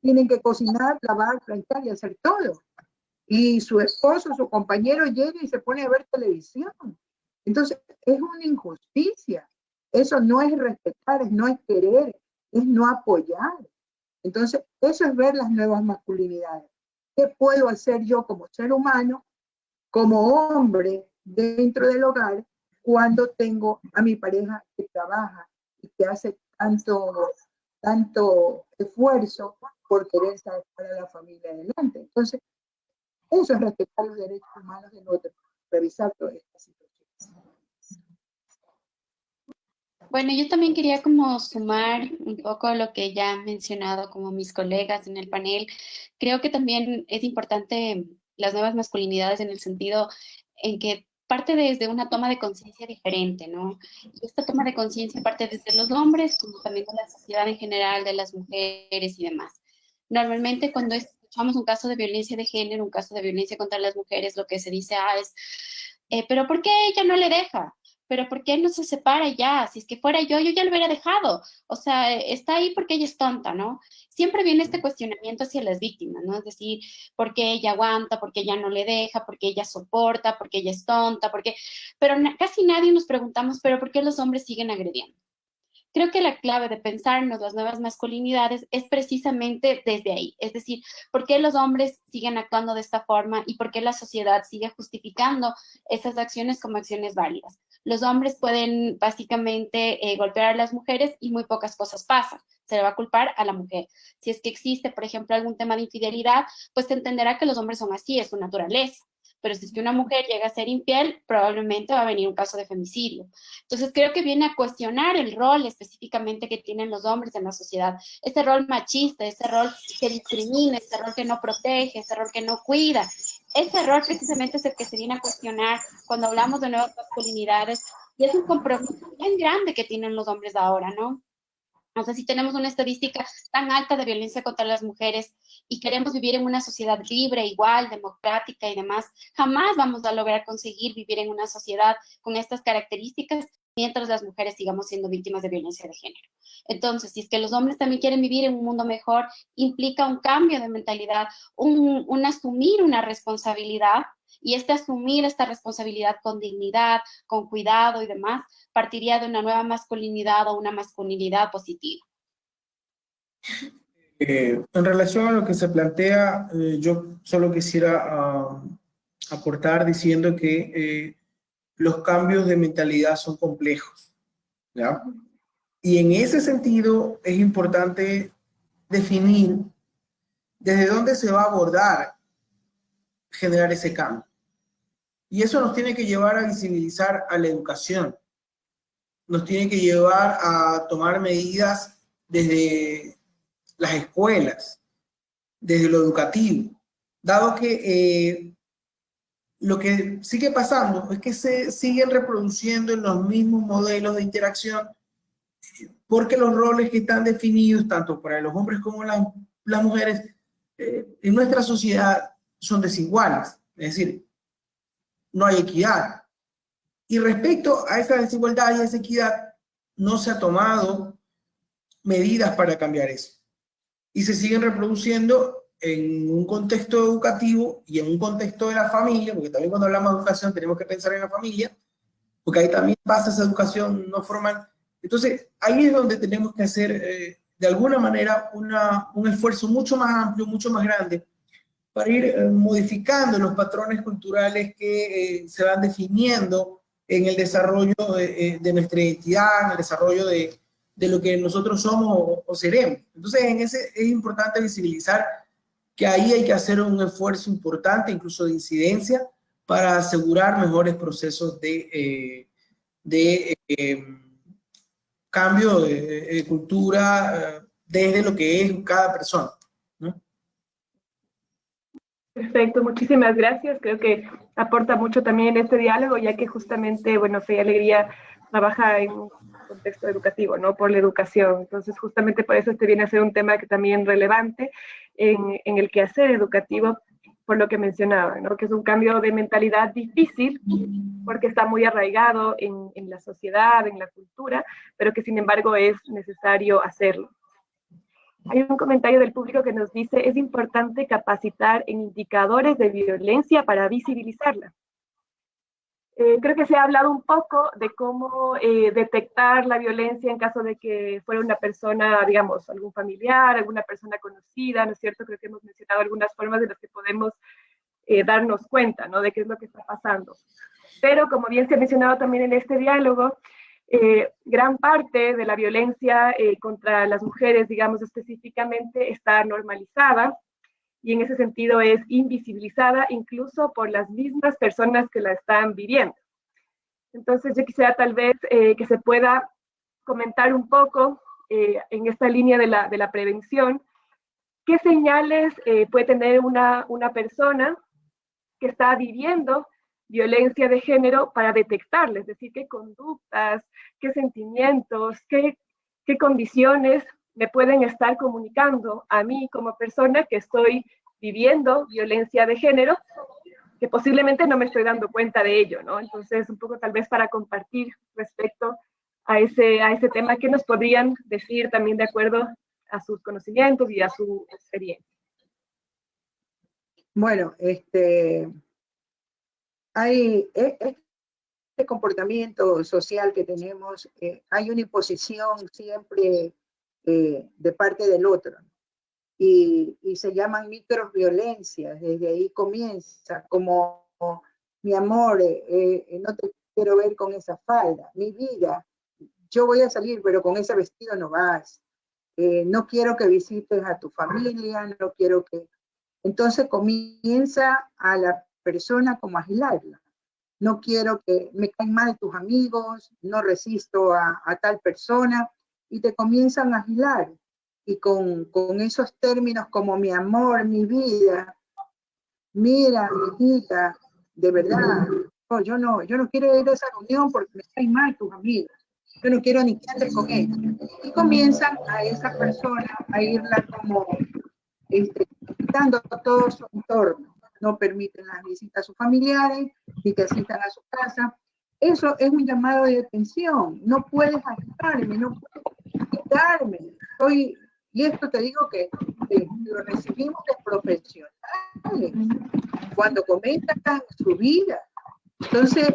tienen que cocinar, lavar, planchar y hacer todo. Y su esposo, su compañero llega y se pone a ver televisión. Entonces, es una injusticia. Eso no es respetar, no es querer, es no apoyar. Entonces, eso es ver las nuevas masculinidades. ¿Qué puedo hacer yo como ser humano, como hombre dentro del hogar, cuando tengo a mi pareja que trabaja y que hace tanto esfuerzo por querer sacar a la familia adelante? Entonces, eso es respetar los derechos humanos del otro, revisar toda esta situación. Bueno, yo también quería como sumar un poco lo que ya han mencionado como mis colegas en el panel. Creo que también es importante las nuevas masculinidades en el sentido en que parte desde una toma de conciencia diferente, ¿no? Y esta toma de conciencia parte desde los hombres, como también de la sociedad en general, de las mujeres y demás. Normalmente cuando escuchamos un caso de violencia de género, un caso de violencia contra las mujeres, lo que se dice es, pero ¿por qué ella no le deja? ¿Pero por qué no se separa ya? Si es que fuera yo ya lo hubiera dejado. O sea, está ahí porque ella es tonta, ¿no? Siempre viene este cuestionamiento hacia las víctimas, ¿no? Es decir, ¿por qué ella aguanta? ¿Por qué ella no le deja? ¿Por qué ella soporta? ¿Por qué ella es tonta? ¿Por qué? Pero casi nadie nos preguntamos, ¿pero por qué los hombres siguen agrediendo? Creo que la clave de pensarnos las nuevas masculinidades es precisamente desde ahí. Es decir, ¿por qué los hombres siguen actuando de esta forma y por qué la sociedad sigue justificando esas acciones como acciones válidas? Los hombres pueden básicamente golpear a las mujeres y muy pocas cosas pasan. Se le va a culpar a la mujer. Si es que existe, por ejemplo, algún tema de infidelidad, pues se entenderá que los hombres son así, es su naturaleza. Pero si es que una mujer llega a ser infiel, probablemente va a venir un caso de femicidio. Entonces creo que viene a cuestionar el rol específicamente que tienen los hombres en la sociedad. Ese rol machista, ese rol que discrimina, ese rol que no protege, ese rol que no cuida. Ese rol precisamente es el que se viene a cuestionar cuando hablamos de nuevas masculinidades. Y es un compromiso bien grande que tienen los hombres ahora, ¿no? O sea, si tenemos una estadística tan alta de violencia contra las mujeres y queremos vivir en una sociedad libre, igual, democrática y demás, jamás vamos a lograr conseguir vivir en una sociedad con estas características mientras las mujeres sigamos siendo víctimas de violencia de género. Entonces, si es que los hombres también quieren vivir en un mundo mejor, implica un cambio de mentalidad, un asumir una responsabilidad, y asumir esta responsabilidad con dignidad, con cuidado y demás, partiría de una nueva masculinidad o una masculinidad positiva. En relación a lo que se plantea, yo solo quisiera aportar diciendo que los cambios de mentalidad son complejos, ¿ya? Y en ese sentido es importante definir desde dónde se va a abordar generar ese cambio. Y eso nos tiene que llevar a visibilizar a la educación, nos tiene que llevar a tomar medidas desde las escuelas, desde lo educativo, dado que lo que sigue pasando es que se siguen reproduciendo en los mismos modelos de interacción, porque los roles que están definidos, tanto para los hombres como las mujeres, en nuestra sociedad son desiguales, es decir, no hay equidad. Y respecto a esa desigualdad y esa equidad, no se ha tomado medidas para cambiar eso. Y se siguen reproduciendo en un contexto educativo y en un contexto de la familia, porque también cuando hablamos de educación tenemos que pensar en la familia, porque ahí también pasa esa educación no formal. Entonces, ahí es donde tenemos que hacer, de alguna manera, un esfuerzo mucho más amplio, mucho más grande, para ir modificando los patrones culturales que se van definiendo en el desarrollo de nuestra identidad, en el desarrollo de lo que nosotros somos o seremos. Entonces, en ese es importante visibilizar que ahí hay que hacer un esfuerzo importante, incluso de incidencia, para asegurar mejores procesos de cambio de cultura desde lo que es cada persona, ¿no? Perfecto, muchísimas gracias. Creo que aporta mucho también este diálogo, ya que justamente, bueno, Fe y Alegría trabaja en un contexto educativo, ¿no? Por la educación. Entonces, justamente por eso este viene a ser un tema que también relevante en el quehacer educativo, por lo que mencionaba, ¿no? Que es un cambio de mentalidad difícil, porque está muy arraigado en la sociedad, en la cultura, pero que sin embargo es necesario hacerlo. Hay un comentario del público que nos dice, es importante capacitar en indicadores de violencia para visibilizarla. Creo que se ha hablado un poco de cómo detectar la violencia en caso de que fuera una persona, digamos, algún familiar, alguna persona conocida, ¿no es cierto? Creo que hemos mencionado algunas formas de las que podemos darnos cuenta, ¿no? De qué es lo que está pasando. Pero como bien se ha mencionado también en este diálogo, gran parte de la violencia contra las mujeres, digamos específicamente, está normalizada y en ese sentido es invisibilizada incluso por las mismas personas que la están viviendo. Entonces yo quisiera tal vez que se pueda comentar un poco en esta línea de la prevención, qué señales puede tener una persona que está viviendo violencia de género para detectarla, es decir, qué conductas, qué sentimientos, qué condiciones me pueden estar comunicando a mí como persona que estoy viviendo violencia de género, que posiblemente no me estoy dando cuenta de ello, ¿no? Entonces, un poco tal vez para compartir respecto a ese tema, ¿qué nos podrían decir también de acuerdo a sus conocimientos y a su experiencia? Bueno, hay este comportamiento social que tenemos, hay una imposición siempre de parte del otro, y se llaman microviolencias. Desde ahí comienza, como mi amor, no te quiero ver con esa falda, mi vida, yo voy a salir, pero con ese vestido no vas, no quiero que visites a tu familia, no quiero que... Entonces comienza a la persona como a agilarla. No quiero que me caen mal tus amigos, no resisto a tal persona, y te comienzan a agilar. Y con esos términos como mi amor, mi vida, mira, mi hijita, de verdad, oh, yo no quiero ir a esa reunión porque me caen mal tus amigos, yo no quiero ni que andes con ella. Y comienzan a esa persona a irla como quitando todo su entorno. No permiten las visitas a sus familiares, ni que asistan a su casa. Eso es un llamado de atención. No puedes agitarme, no puedes quitarme. Y esto te digo que lo recibimos de profesionales cuando comentan su vida. Entonces,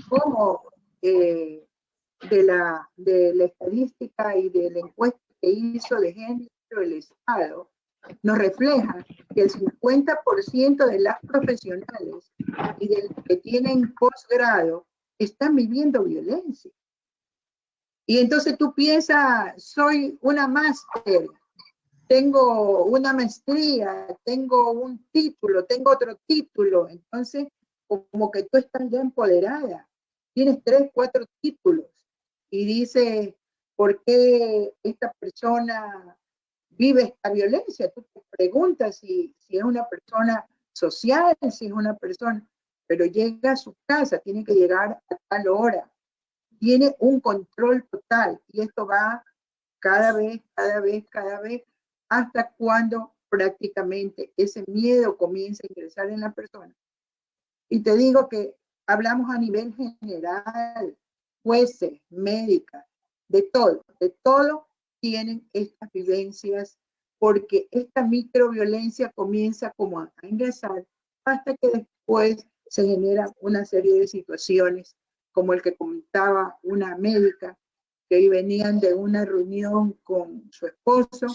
como de la estadística y de la encuesta que hizo de género el Estado, nos refleja que el 50% de las profesionales y de los que tienen posgrado están viviendo violencia. Y entonces tú piensas, soy una máster, tengo una maestría, tengo un título, tengo otro título, entonces como que tú estás ya empoderada, tienes 3, 4 títulos y dices, ¿por qué esta persona vive esta violencia? Tú te preguntas si es una persona social, si es una persona, pero llega a su casa, tiene que llegar a tal hora, tiene un control total, y esto va cada vez, hasta cuando prácticamente ese miedo comienza a ingresar en la persona. Y te digo que hablamos a nivel general, jueces, médicas, de todo tienen estas vivencias, porque esta microviolencia comienza como a ingresar hasta que después se genera una serie de situaciones, como el que comentaba una médica, que venían de una reunión con su esposo,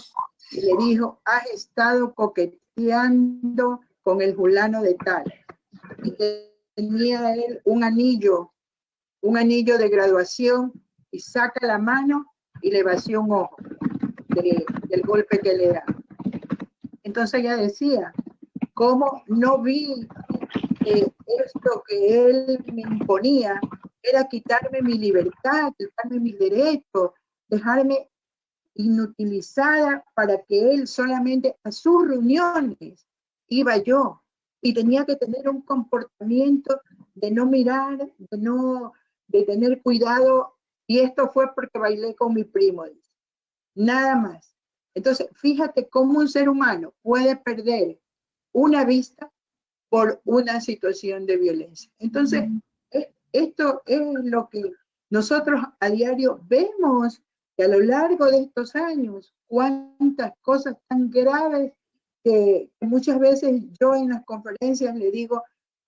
y le dijo, has estado coqueteando con el fulano de tal. Y tenía él un anillo de graduación, y saca la mano y le vació un ojo del golpe que le da. Entonces ella decía, ¿cómo no vi esto que él me imponía? Era quitarme mi libertad, quitarme mis derechos, dejarme inutilizada para que él solamente a sus reuniones iba yo, y tenía que tener un comportamiento de no mirar, de tener cuidado, y esto fue porque bailé con mi primo, dice. Nada más. Entonces, fíjate cómo un ser humano puede perder una vista por una situación de violencia. Entonces, esto es lo que nosotros a diario vemos, que a lo largo de estos años, cuántas cosas tan graves que muchas veces yo en las conferencias le digo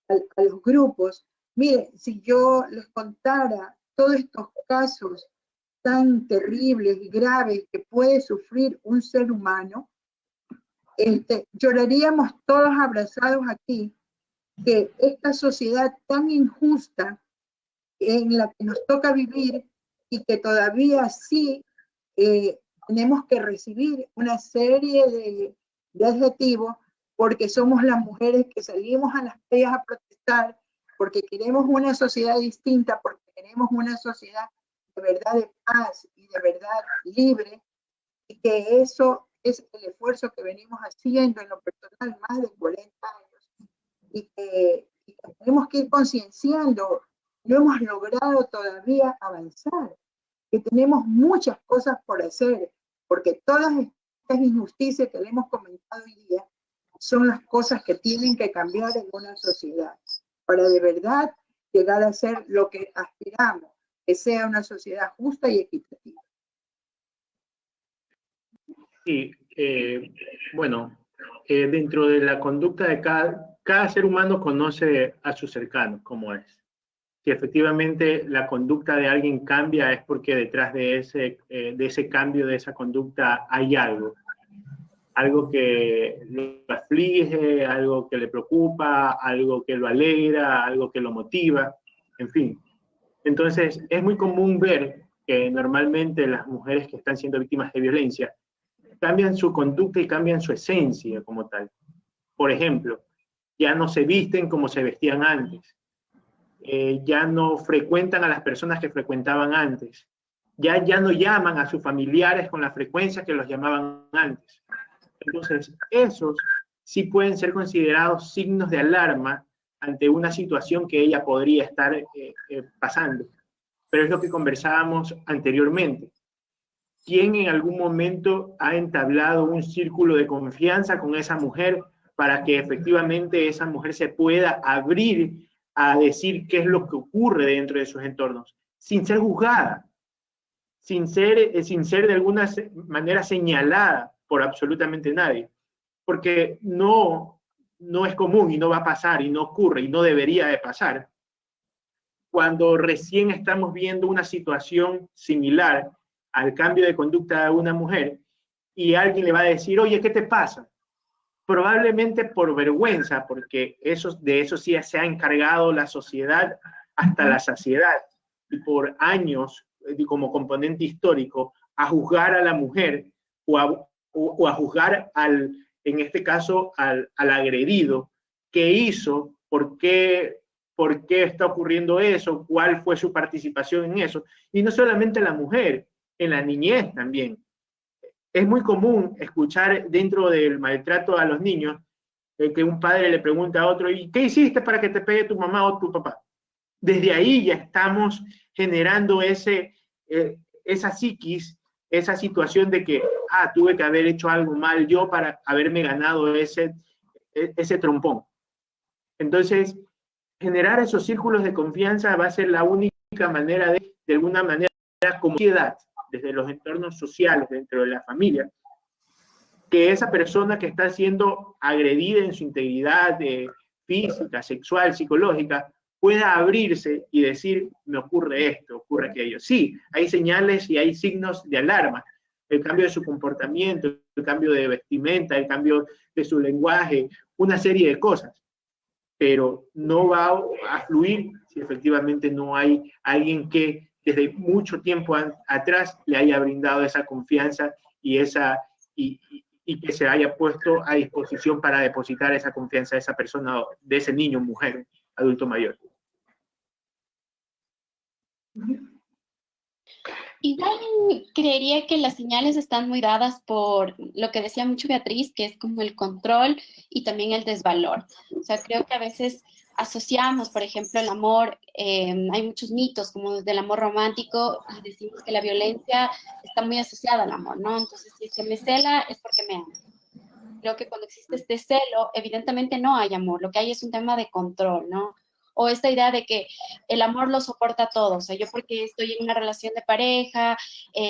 a los grupos, mire, si yo les contara todos estos casos tan terribles y graves que puede sufrir un ser humano, lloraríamos todos abrazados aquí, que esta sociedad tan injusta en la que nos toca vivir, y que todavía sí tenemos que recibir una serie de adjetivos, porque somos las mujeres que salimos a las calles a protestar, porque queremos una sociedad distinta, porque queremos una sociedad de verdad de paz y de verdad libre, y que eso es el esfuerzo que venimos haciendo en lo personal más de 40 años, y que tenemos que ir concienciando. No hemos logrado todavía avanzar, que tenemos muchas cosas por hacer, porque todas estas injusticias que le hemos comentado hoy día son las cosas que tienen que cambiar en una sociedad, para de verdad llegar a ser lo que aspiramos, que sea una sociedad justa y equitativa. Sí, bueno, dentro de la conducta de cada ser humano conoce a sus cercanos, como es. Si efectivamente la conducta de alguien cambia, es porque detrás de ese cambio, de esa conducta, hay algo que lo aflige, algo que le preocupa, algo que lo alegra, algo que lo motiva, en fin. Entonces, es muy común ver que normalmente las mujeres que están siendo víctimas de violencia cambian su conducta y cambian su esencia como tal. Por ejemplo, ya no se visten como se vestían antes, ya no frecuentan a las personas que frecuentaban antes, ya no llaman a sus familiares con la frecuencia que los llamaban antes. Entonces, esos sí pueden ser considerados signos de alarma ante una situación que ella podría estar pasando. Pero es lo que conversábamos anteriormente. ¿Quién en algún momento ha entablado un círculo de confianza con esa mujer para que efectivamente esa mujer se pueda abrir a decir qué es lo que ocurre dentro de sus entornos, sin ser juzgada, sin ser de alguna manera señalada por absolutamente nadie? Porque no es común y no va a pasar y no ocurre y no debería de pasar. Cuando recién estamos viendo una situación similar al cambio de conducta de una mujer y alguien le va a decir, oye, ¿qué te pasa? Probablemente por vergüenza, porque de eso sí se ha encargado la sociedad hasta la saciedad, y por años, como componente histórico, a juzgar a la mujer o a juzgar en este caso, al agredido, qué hizo, por qué está ocurriendo eso, cuál fue su participación en eso. Y no solamente la mujer, en la niñez también. Es muy común escuchar dentro del maltrato a los niños que un padre le pregunta a otro, ¿y qué hiciste para que te pegue tu mamá o tu papá? Desde ahí ya estamos generando esa psiquis, esa situación de que, tuve que haber hecho algo mal yo para haberme ganado ese trompón. Entonces, generar esos círculos de confianza va a ser la única manera de alguna manera, como sociedad, desde los entornos sociales, dentro de la familia, que esa persona que está siendo agredida en su integridad física, sexual, psicológica, pueda abrirse y decir, me ocurre esto, ocurre aquello. Sí, hay señales y hay signos de alarma. El cambio de su comportamiento, el cambio de vestimenta, el cambio de su lenguaje, una serie de cosas. Pero no va a fluir si efectivamente no hay alguien que desde mucho tiempo atrás le haya brindado esa confianza y que se haya puesto a disposición para depositar esa confianza de esa persona, de ese niño, mujer, adulto mayor. Igual creería que las señales están muy dadas por lo que decía mucho Beatriz, que es como el control y también el desvalor. O sea, creo que a veces asociamos, por ejemplo, el amor, hay muchos mitos como del amor romántico y decimos que la violencia está muy asociada al amor, ¿no? Entonces, si es que me cela es porque me ama. Creo que cuando existe este celo, evidentemente no hay amor, lo que hay es un tema de control, ¿no? O esta idea de que el amor lo soporta todo, o sea, yo porque estoy en una relación de pareja,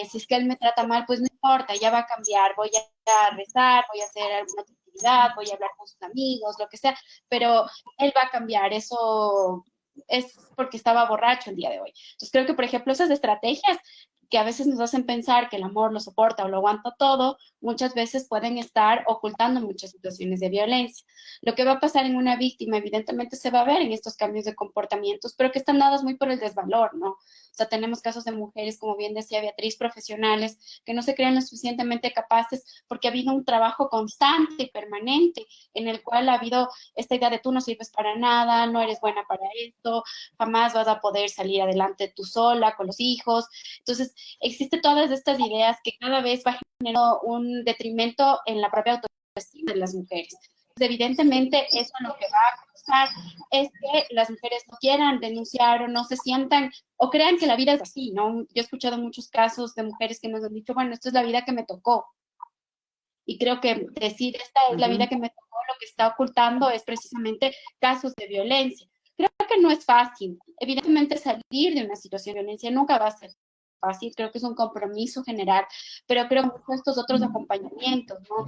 si es que él me trata mal, pues no importa, ya va a cambiar, voy a rezar, voy a hacer alguna actividad, voy a hablar con sus amigos, lo que sea, pero él va a cambiar, eso es porque estaba borracho el día de hoy. Entonces creo que, por ejemplo, esas estrategias que a veces nos hacen pensar que el amor lo soporta o lo aguanta todo, muchas veces pueden estar ocultando muchas situaciones de violencia. Lo que va a pasar en una víctima, evidentemente, se va a ver en estos cambios de comportamientos, pero que están dados muy por el desvalor, ¿no? O sea, tenemos casos de mujeres, como bien decía Beatriz, profesionales, que no se creen lo suficientemente capaces porque ha habido un trabajo constante y permanente en el cual ha habido esta idea de tú no sirves para nada, no eres buena para esto, jamás vas a poder salir adelante tú sola, con los hijos. Entonces, existe todas estas ideas que cada vez va generando un detrimento en la propia autoestima de las mujeres. Pues evidentemente, eso lo que va a causar es que las mujeres no quieran denunciar o no se sientan o crean que la vida es así, ¿no? Yo he escuchado muchos casos de mujeres que nos han dicho, bueno, esto es la vida que me tocó. Y creo que decir esta es la vida que me tocó, lo que está ocultando es precisamente casos de violencia. Creo que no es fácil. Evidentemente, salir de una situación de violencia nunca va a ser fácil, creo que es un compromiso general, pero creo que estos otros acompañamientos, ¿no?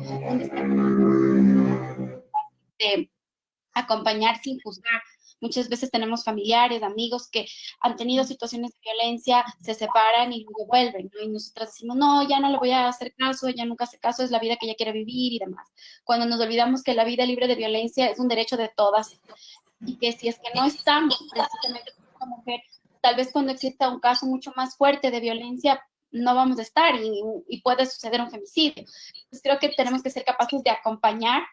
De acompañar sin juzgar. Muchas veces tenemos familiares, amigos que han tenido situaciones de violencia, se separan y luego vuelven, ¿no? Y nosotras decimos, no, ya no le voy a hacer caso, ella nunca hace caso, es la vida que ella quiere vivir y demás. Cuando nos olvidamos que la vida libre de violencia es un derecho de todas y que si es que no estamos precisamente como mujer, tal vez cuando exista un caso mucho más fuerte de violencia, no vamos a estar y puede suceder un femicidio. Entonces creo que tenemos que ser capaces de acompañar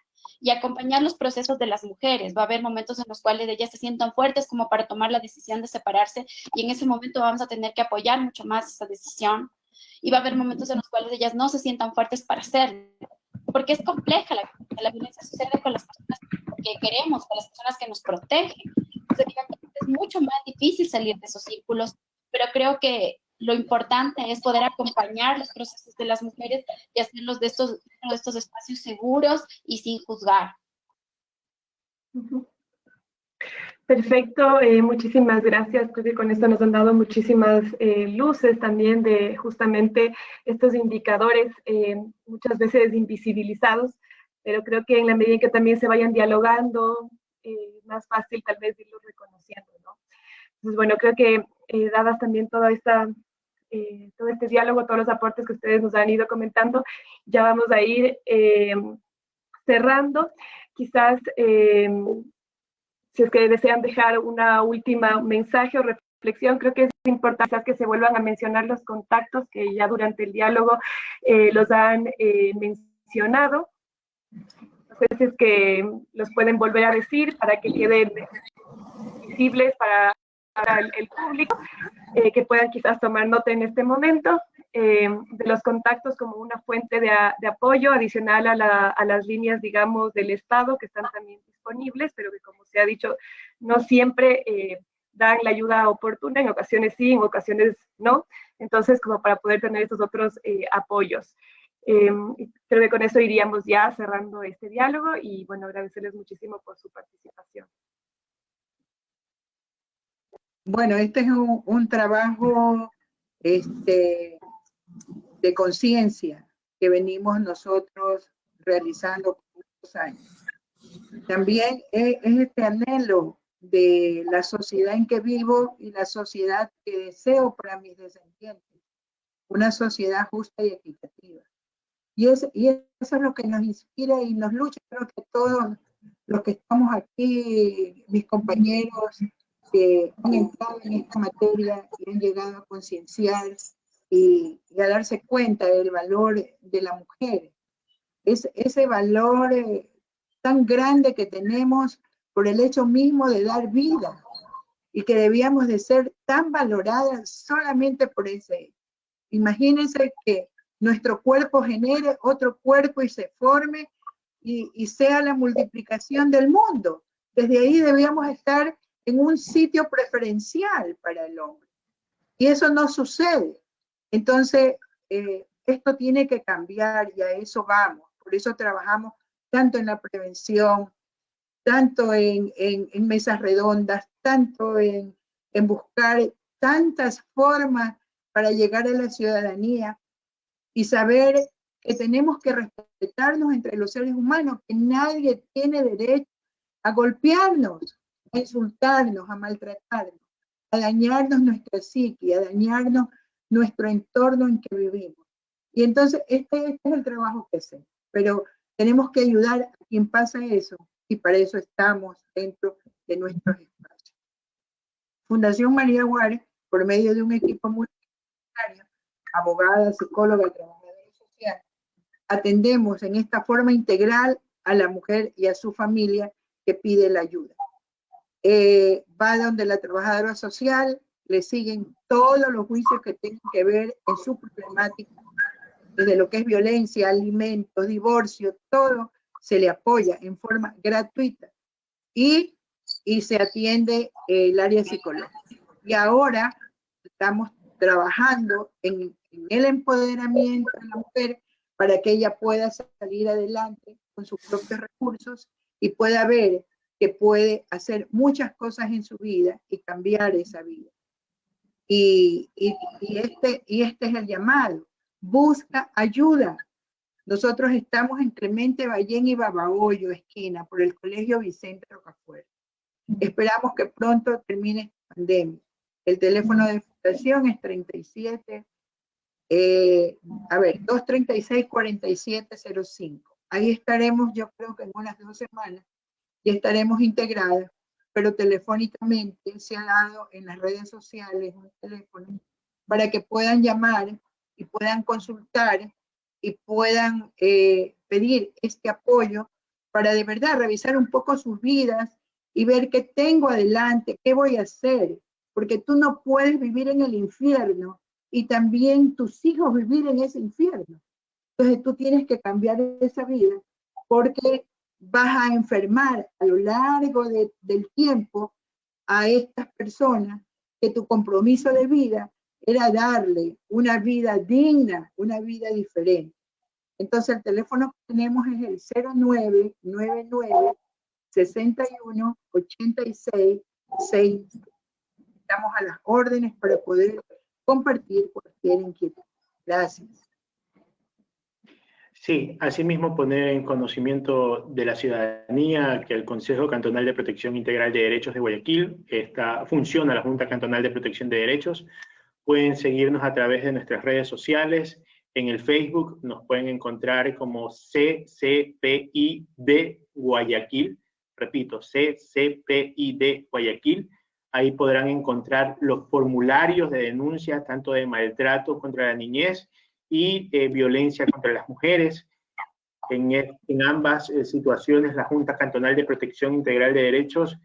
y acompañar los procesos de las mujeres. Va a haber momentos en los cuales ellas se sientan fuertes como para tomar la decisión de separarse y en ese momento vamos a tener que apoyar mucho más esa decisión. Y va a haber momentos en los cuales ellas no se sientan fuertes para hacerlo, porque es compleja la violencia sucede con las personas que queremos, con las personas que nos protegen. Entonces, es mucho más difícil salir de esos círculos, pero creo que lo importante es poder acompañar los procesos de las mujeres y hacerlos de estos espacios seguros y sin juzgar. Perfecto, muchísimas gracias. Creo que con esto nos han dado muchísimas luces también de justamente estos indicadores muchas veces invisibilizados, pero creo que en la medida en que también se vayan dialogando, más fácil tal vez irlos reconociendo, ¿no? Entonces, bueno, creo que dadas también todo este diálogo, todos los aportes que ustedes nos han ido comentando, ya vamos a ir cerrando. Quizás, si es que desean dejar una última mensaje o reflexión, creo que es importante que se vuelvan a mencionar los contactos que ya durante el diálogo los han mencionado. Entonces, que los pueden volver a decir para que queden visibles para el público, que puedan quizás tomar nota en este momento de los contactos como una fuente de apoyo adicional a las líneas, digamos, del Estado que están también disponibles, pero que, como se ha dicho, no siempre dan la ayuda oportuna, en ocasiones sí, en ocasiones no. Entonces, como para poder tener estos otros apoyos. Creo que con eso iríamos ya cerrando este diálogo y, bueno, agradecerles muchísimo por su participación. Bueno, este es un trabajo de conciencia que venimos nosotros realizando por muchos años. También es este anhelo de la sociedad en que vivo y la sociedad que deseo para mis descendientes, una sociedad justa y equitativa. Y eso es lo que nos inspira y nos lucha. Creo que todos los que estamos aquí, mis compañeros que han entrado en esta materia y han llegado a concienciar y a darse cuenta del valor de la mujer. Ese valor tan grande que tenemos por el hecho mismo de dar vida y que debíamos de ser tan valoradas solamente por ese hecho. Imagínense que nuestro cuerpo genere otro cuerpo y se forme y sea la multiplicación del mundo. Desde ahí debíamos estar en un sitio preferencial para el hombre. Y eso no sucede. Entonces, esto tiene que cambiar y a eso vamos. Por eso trabajamos tanto en la prevención, tanto en mesas redondas, tanto en buscar tantas formas para llegar a la ciudadanía y saber que tenemos que respetarnos entre los seres humanos, que nadie tiene derecho a golpearnos, a insultarnos, a maltratarnos, a dañarnos nuestra psique, a dañarnos nuestro entorno en que vivimos. Y entonces este es el trabajo que hacemos, pero tenemos que ayudar a quien pasa eso y para eso estamos dentro de nuestros espacios. Fundación María Juárez, por medio de un equipo multidisciplinario, abogada, psicóloga, trabajadora social, atendemos en esta forma integral a la mujer y a su familia que pide la ayuda. Va donde la trabajadora social, le siguen todos los juicios que tengan que ver en su problemática, desde lo que es violencia, alimentos, divorcio, todo se le apoya en forma gratuita y se atiende el área psicológica. Y ahora estamos trabajando en el empoderamiento de la mujer para que ella pueda salir adelante con sus propios recursos y pueda ver que puede hacer muchas cosas en su vida y cambiar esa vida. Y este es el llamado. Busca ayuda. Nosotros estamos en Clemente Ballén y Babahoyo, esquina, por el Colegio Vicente Rocafuerte. Esperamos que pronto termine esta pandemia. El teléfono de fundación es 236-4705. Ahí estaremos, yo creo que en unas 2 semanas, ya estaremos integradas, pero telefónicamente se ha dado en las redes sociales un teléfono para que puedan llamar y puedan consultar y puedan pedir este apoyo para de verdad revisar un poco sus vidas y ver qué tengo adelante, qué voy a hacer, porque tú no puedes vivir en el infierno y también tus hijos vivir en ese infierno. Entonces tú tienes que cambiar esa vida porque vas a enfermar a lo largo del tiempo a estas personas que tu compromiso de vida era darle una vida digna, una vida diferente. Entonces el teléfono que tenemos es el 0999 61 86 6. Estamos a las órdenes para poder compartir cualquier inquietud. Gracias. Sí, asimismo poner en conocimiento de la ciudadanía que el Consejo Cantonal de Protección Integral de Derechos de Guayaquil funciona la Junta Cantonal de Protección de Derechos. Pueden seguirnos a través de nuestras redes sociales. En el Facebook nos pueden encontrar como CCPID Guayaquil. Repito, CCPID Guayaquil. Ahí podrán encontrar los formularios de denuncia, tanto de maltrato contra la niñez y violencia contra las mujeres. En ambas situaciones, la Junta Cantonal de Protección Integral de Derechos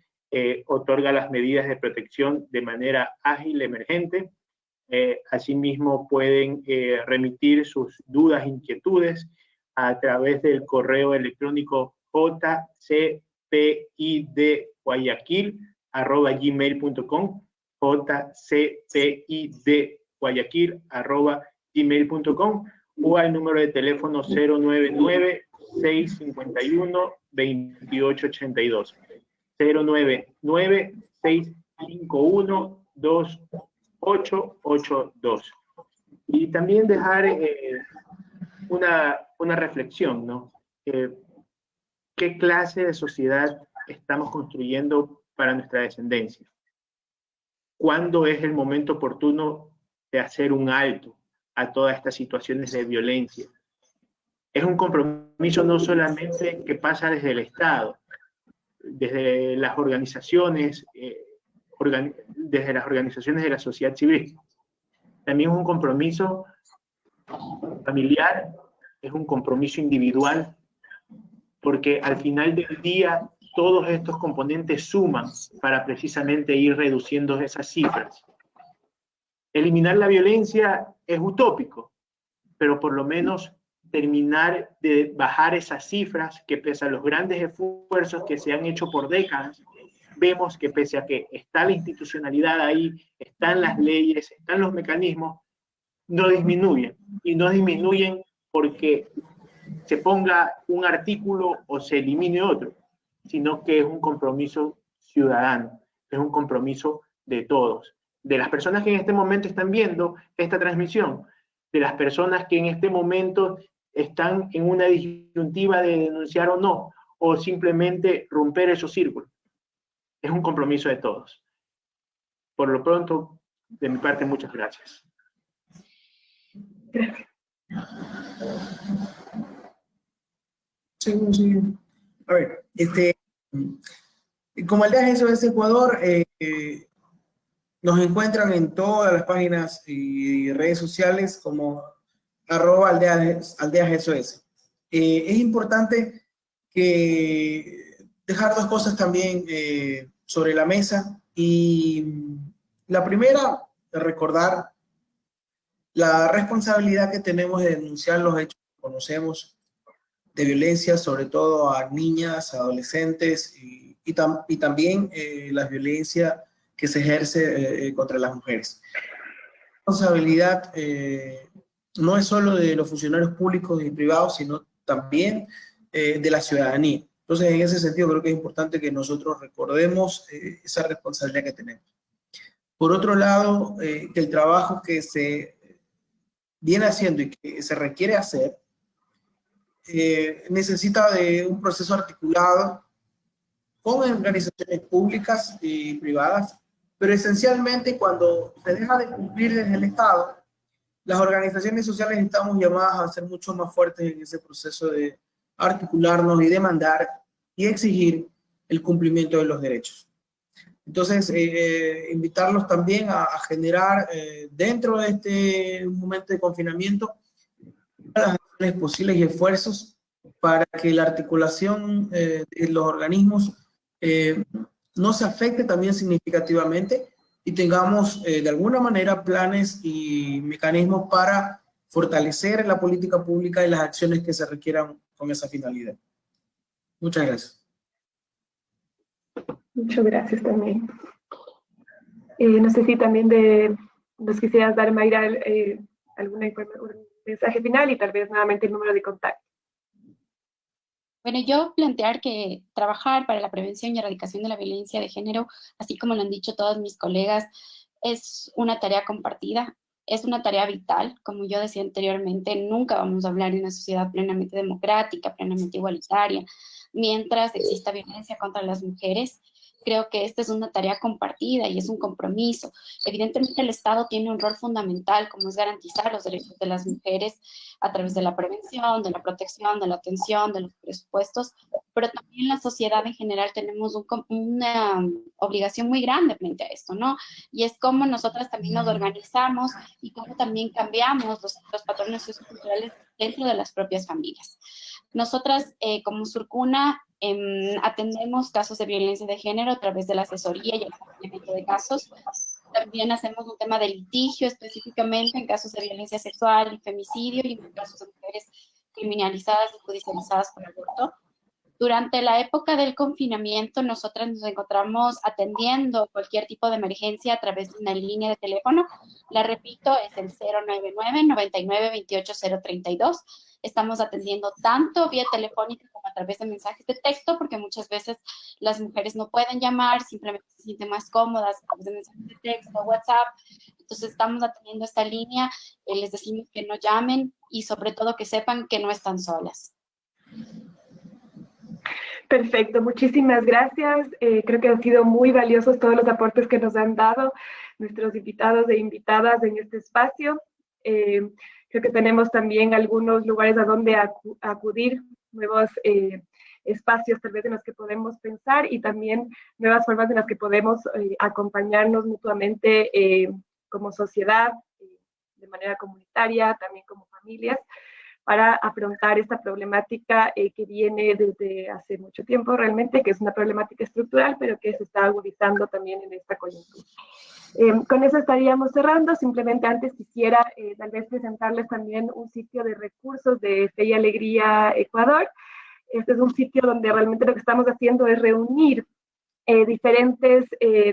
otorga las medidas de protección de manera ágil, emergente. Asimismo, pueden remitir sus dudas e inquietudes a través del correo electrónico jcpidguayaquil@gmail.com, jcpidguayaquil@gmail.com, o al número de teléfono 099-651-2882. 099-651-2882. Y también dejar una reflexión, ¿no? ¿Qué clase de sociedad estamos construyendo para nuestra descendencia. ¿Cuándo es el momento oportuno de hacer un alto a todas estas situaciones de violencia? Es un compromiso no solamente que pasa desde el Estado, desde las organizaciones, desde las organizaciones de la sociedad civil. También es un compromiso familiar, es un compromiso individual, porque al final del día todos estos componentes suman para precisamente ir reduciendo esas cifras. Eliminar la violencia es utópico, pero por lo menos terminar de bajar esas cifras que pese a los grandes esfuerzos que se han hecho por décadas, vemos que pese a que está la institucionalidad ahí, están las leyes, están los mecanismos, no disminuyen. Y no disminuyen porque se ponga un artículo o se elimine otro, sino que es un compromiso ciudadano, es un compromiso de todos, de las personas que en este momento están viendo esta transmisión, de las personas que en este momento están en una disyuntiva de denunciar o no, o simplemente romper esos círculos. Es un compromiso de todos. Por lo pronto, de mi parte, muchas gracias. Gracias. Sí. A ver, como Aldeas SOS Ecuador, nos encuentran en todas las páginas y redes sociales como @aldeas SOS. Es importante dejar dos cosas también sobre la mesa, y la primera, recordar la responsabilidad que tenemos de denunciar los hechos que conocemos de violencia, sobre todo a niñas, adolescentes, y también la violencia que se ejerce contra las mujeres. La responsabilidad no es solo de los funcionarios públicos y privados, sino también de la ciudadanía. Entonces, en ese sentido, creo que es importante que nosotros recordemos esa responsabilidad que tenemos. Por otro lado, que el trabajo que se viene haciendo y que se requiere hacer necesita de un proceso articulado con organizaciones públicas y privadas, pero esencialmente cuando se deja de cumplir desde el Estado, las organizaciones sociales estamos llamadas a ser mucho más fuertes en ese proceso de articularnos y demandar y exigir el cumplimiento de los derechos. Entonces, invitarlos también a generar dentro de este momento de confinamiento las acciones posibles y esfuerzos para que la articulación de los organismos no se afecte también significativamente y tengamos de alguna manera planes y mecanismos para fortalecer la política pública y las acciones que se requieran con esa finalidad. Muchas gracias. Muchas gracias también. No sé si también nos quisieras dar, Mayra, algún mensaje final y tal vez nuevamente el número de contacto. Bueno, yo plantear que trabajar para la prevención y erradicación de la violencia de género, así como lo han dicho todos mis colegas, es una tarea compartida, es una tarea vital. Como yo decía anteriormente, nunca vamos a hablar de una sociedad plenamente democrática, plenamente igualitaria, mientras exista violencia contra las mujeres. Creo que esta es una tarea compartida y es un compromiso. Evidentemente el Estado tiene un rol fundamental, como es garantizar los derechos de las mujeres a través de la prevención, de la protección, de la atención, de los presupuestos, pero también la sociedad en general tenemos una obligación muy grande frente a esto, ¿no? Y es cómo nosotras también nos organizamos y cómo también cambiamos los patrones socioculturales dentro de las propias familias. Nosotras, como Surcuna, atendemos casos de violencia de género a través de la asesoría y el acompañamiento de casos. También hacemos un tema de litigio específicamente en casos de violencia sexual y femicidio y en casos de mujeres criminalizadas y judicializadas por aborto. Durante la época del confinamiento, nosotras nos encontramos atendiendo cualquier tipo de emergencia a través de una línea de teléfono. La repito, es el 099-9928-032. Estamos atendiendo tanto vía telefónica como a través de mensajes de texto, porque muchas veces las mujeres no pueden llamar, simplemente se sienten más cómodas a través de mensajes de texto, WhatsApp. Entonces estamos atendiendo esta línea, les decimos que no llamen y sobre todo que sepan que no están solas. Perfecto, muchísimas gracias. Creo que han sido muy valiosos todos los aportes que nos han dado nuestros invitados e invitadas en este espacio. Creo que tenemos también algunos lugares a donde acudir, nuevos espacios tal vez en los que podemos pensar y también nuevas formas en las que podemos acompañarnos mutuamente como sociedad, de manera comunitaria, también como familias, para afrontar esta problemática que viene desde hace mucho tiempo realmente, que es una problemática estructural, pero que se está agudizando también en esta coyuntura. Con eso estaríamos cerrando. Simplemente antes quisiera tal vez presentarles también un sitio de recursos de Fe y Alegría Ecuador. Este es un sitio donde realmente lo que estamos haciendo es reunir diferentes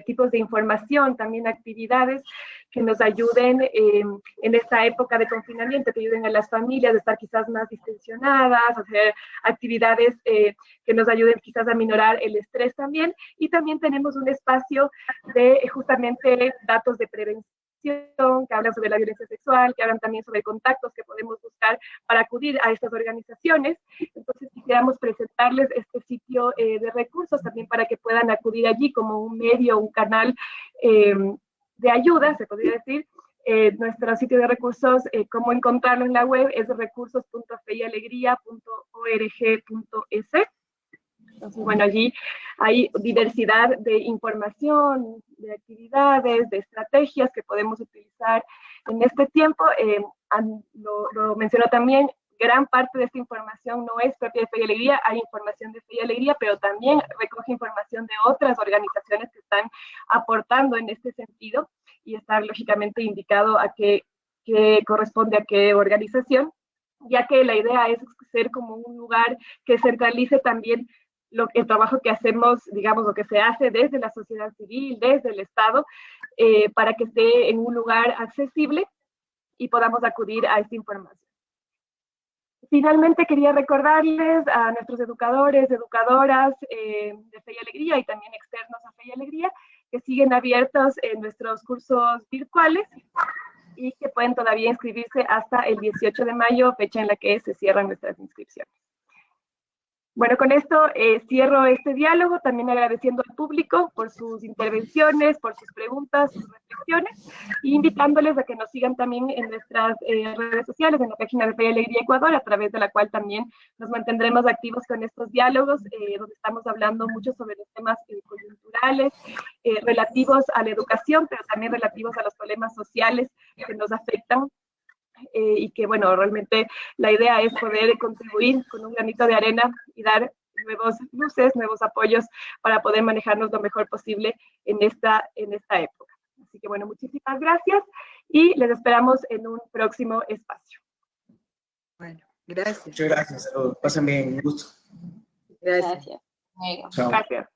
tipos de información, también actividades que nos ayuden en esta época de confinamiento, que ayuden a las familias a estar quizás más distensionadas, hacer actividades que nos ayuden quizás a minorar el estrés también. Y también tenemos un espacio de justamente datos de prevención, que hablan sobre la violencia sexual, que hablan también sobre contactos que podemos buscar para acudir a estas organizaciones. Entonces quisiéramos presentarles este sitio de recursos también para que puedan acudir allí como un medio, un canal de ayuda, se podría decir. Nuestro sitio de recursos, cómo encontrarlo en la web, es recursos.feyalegría.org.es. Entonces, bueno, allí hay diversidad de información, de actividades, de estrategias que podemos utilizar en este tiempo. Lo mencionó también, gran parte de esta información no es propia de Fe y Alegría, hay información de Fe y Alegría, pero también recoge información de otras organizaciones que están aportando en este sentido y está lógicamente indicado a qué corresponde a qué organización, ya que la idea es ser como un lugar que centralice también el trabajo que hacemos, digamos, lo que se hace desde la sociedad civil, desde el Estado, para que esté en un lugar accesible y podamos acudir a esta información. Finalmente, quería recordarles a nuestros educadores, educadoras de Fe y Alegría y también externos a Fe y Alegría, que siguen abiertos en nuestros cursos virtuales y que pueden todavía inscribirse hasta el 18 de mayo, fecha en la que se cierran nuestras inscripciones. Bueno, con esto cierro este diálogo, también agradeciendo al público por sus intervenciones, por sus preguntas, sus reflexiones, e invitándoles a que nos sigan también en nuestras redes sociales, en la página de Fe y Alegría Ecuador, a través de la cual también nos mantendremos activos con estos diálogos, donde estamos hablando mucho sobre los temas coyunturales, relativos a la educación, pero también relativos a los problemas sociales que nos afectan. Y que, bueno, realmente la idea es poder contribuir con un granito de arena y dar nuevos luces, nuevos apoyos para poder manejarnos lo mejor posible en esta época. Así que, bueno, muchísimas gracias y les esperamos en un próximo espacio. Bueno, gracias. Muchas gracias. Saludos. Pasen bien. Un gusto. Gracias. Gracias. Chao. Gracias.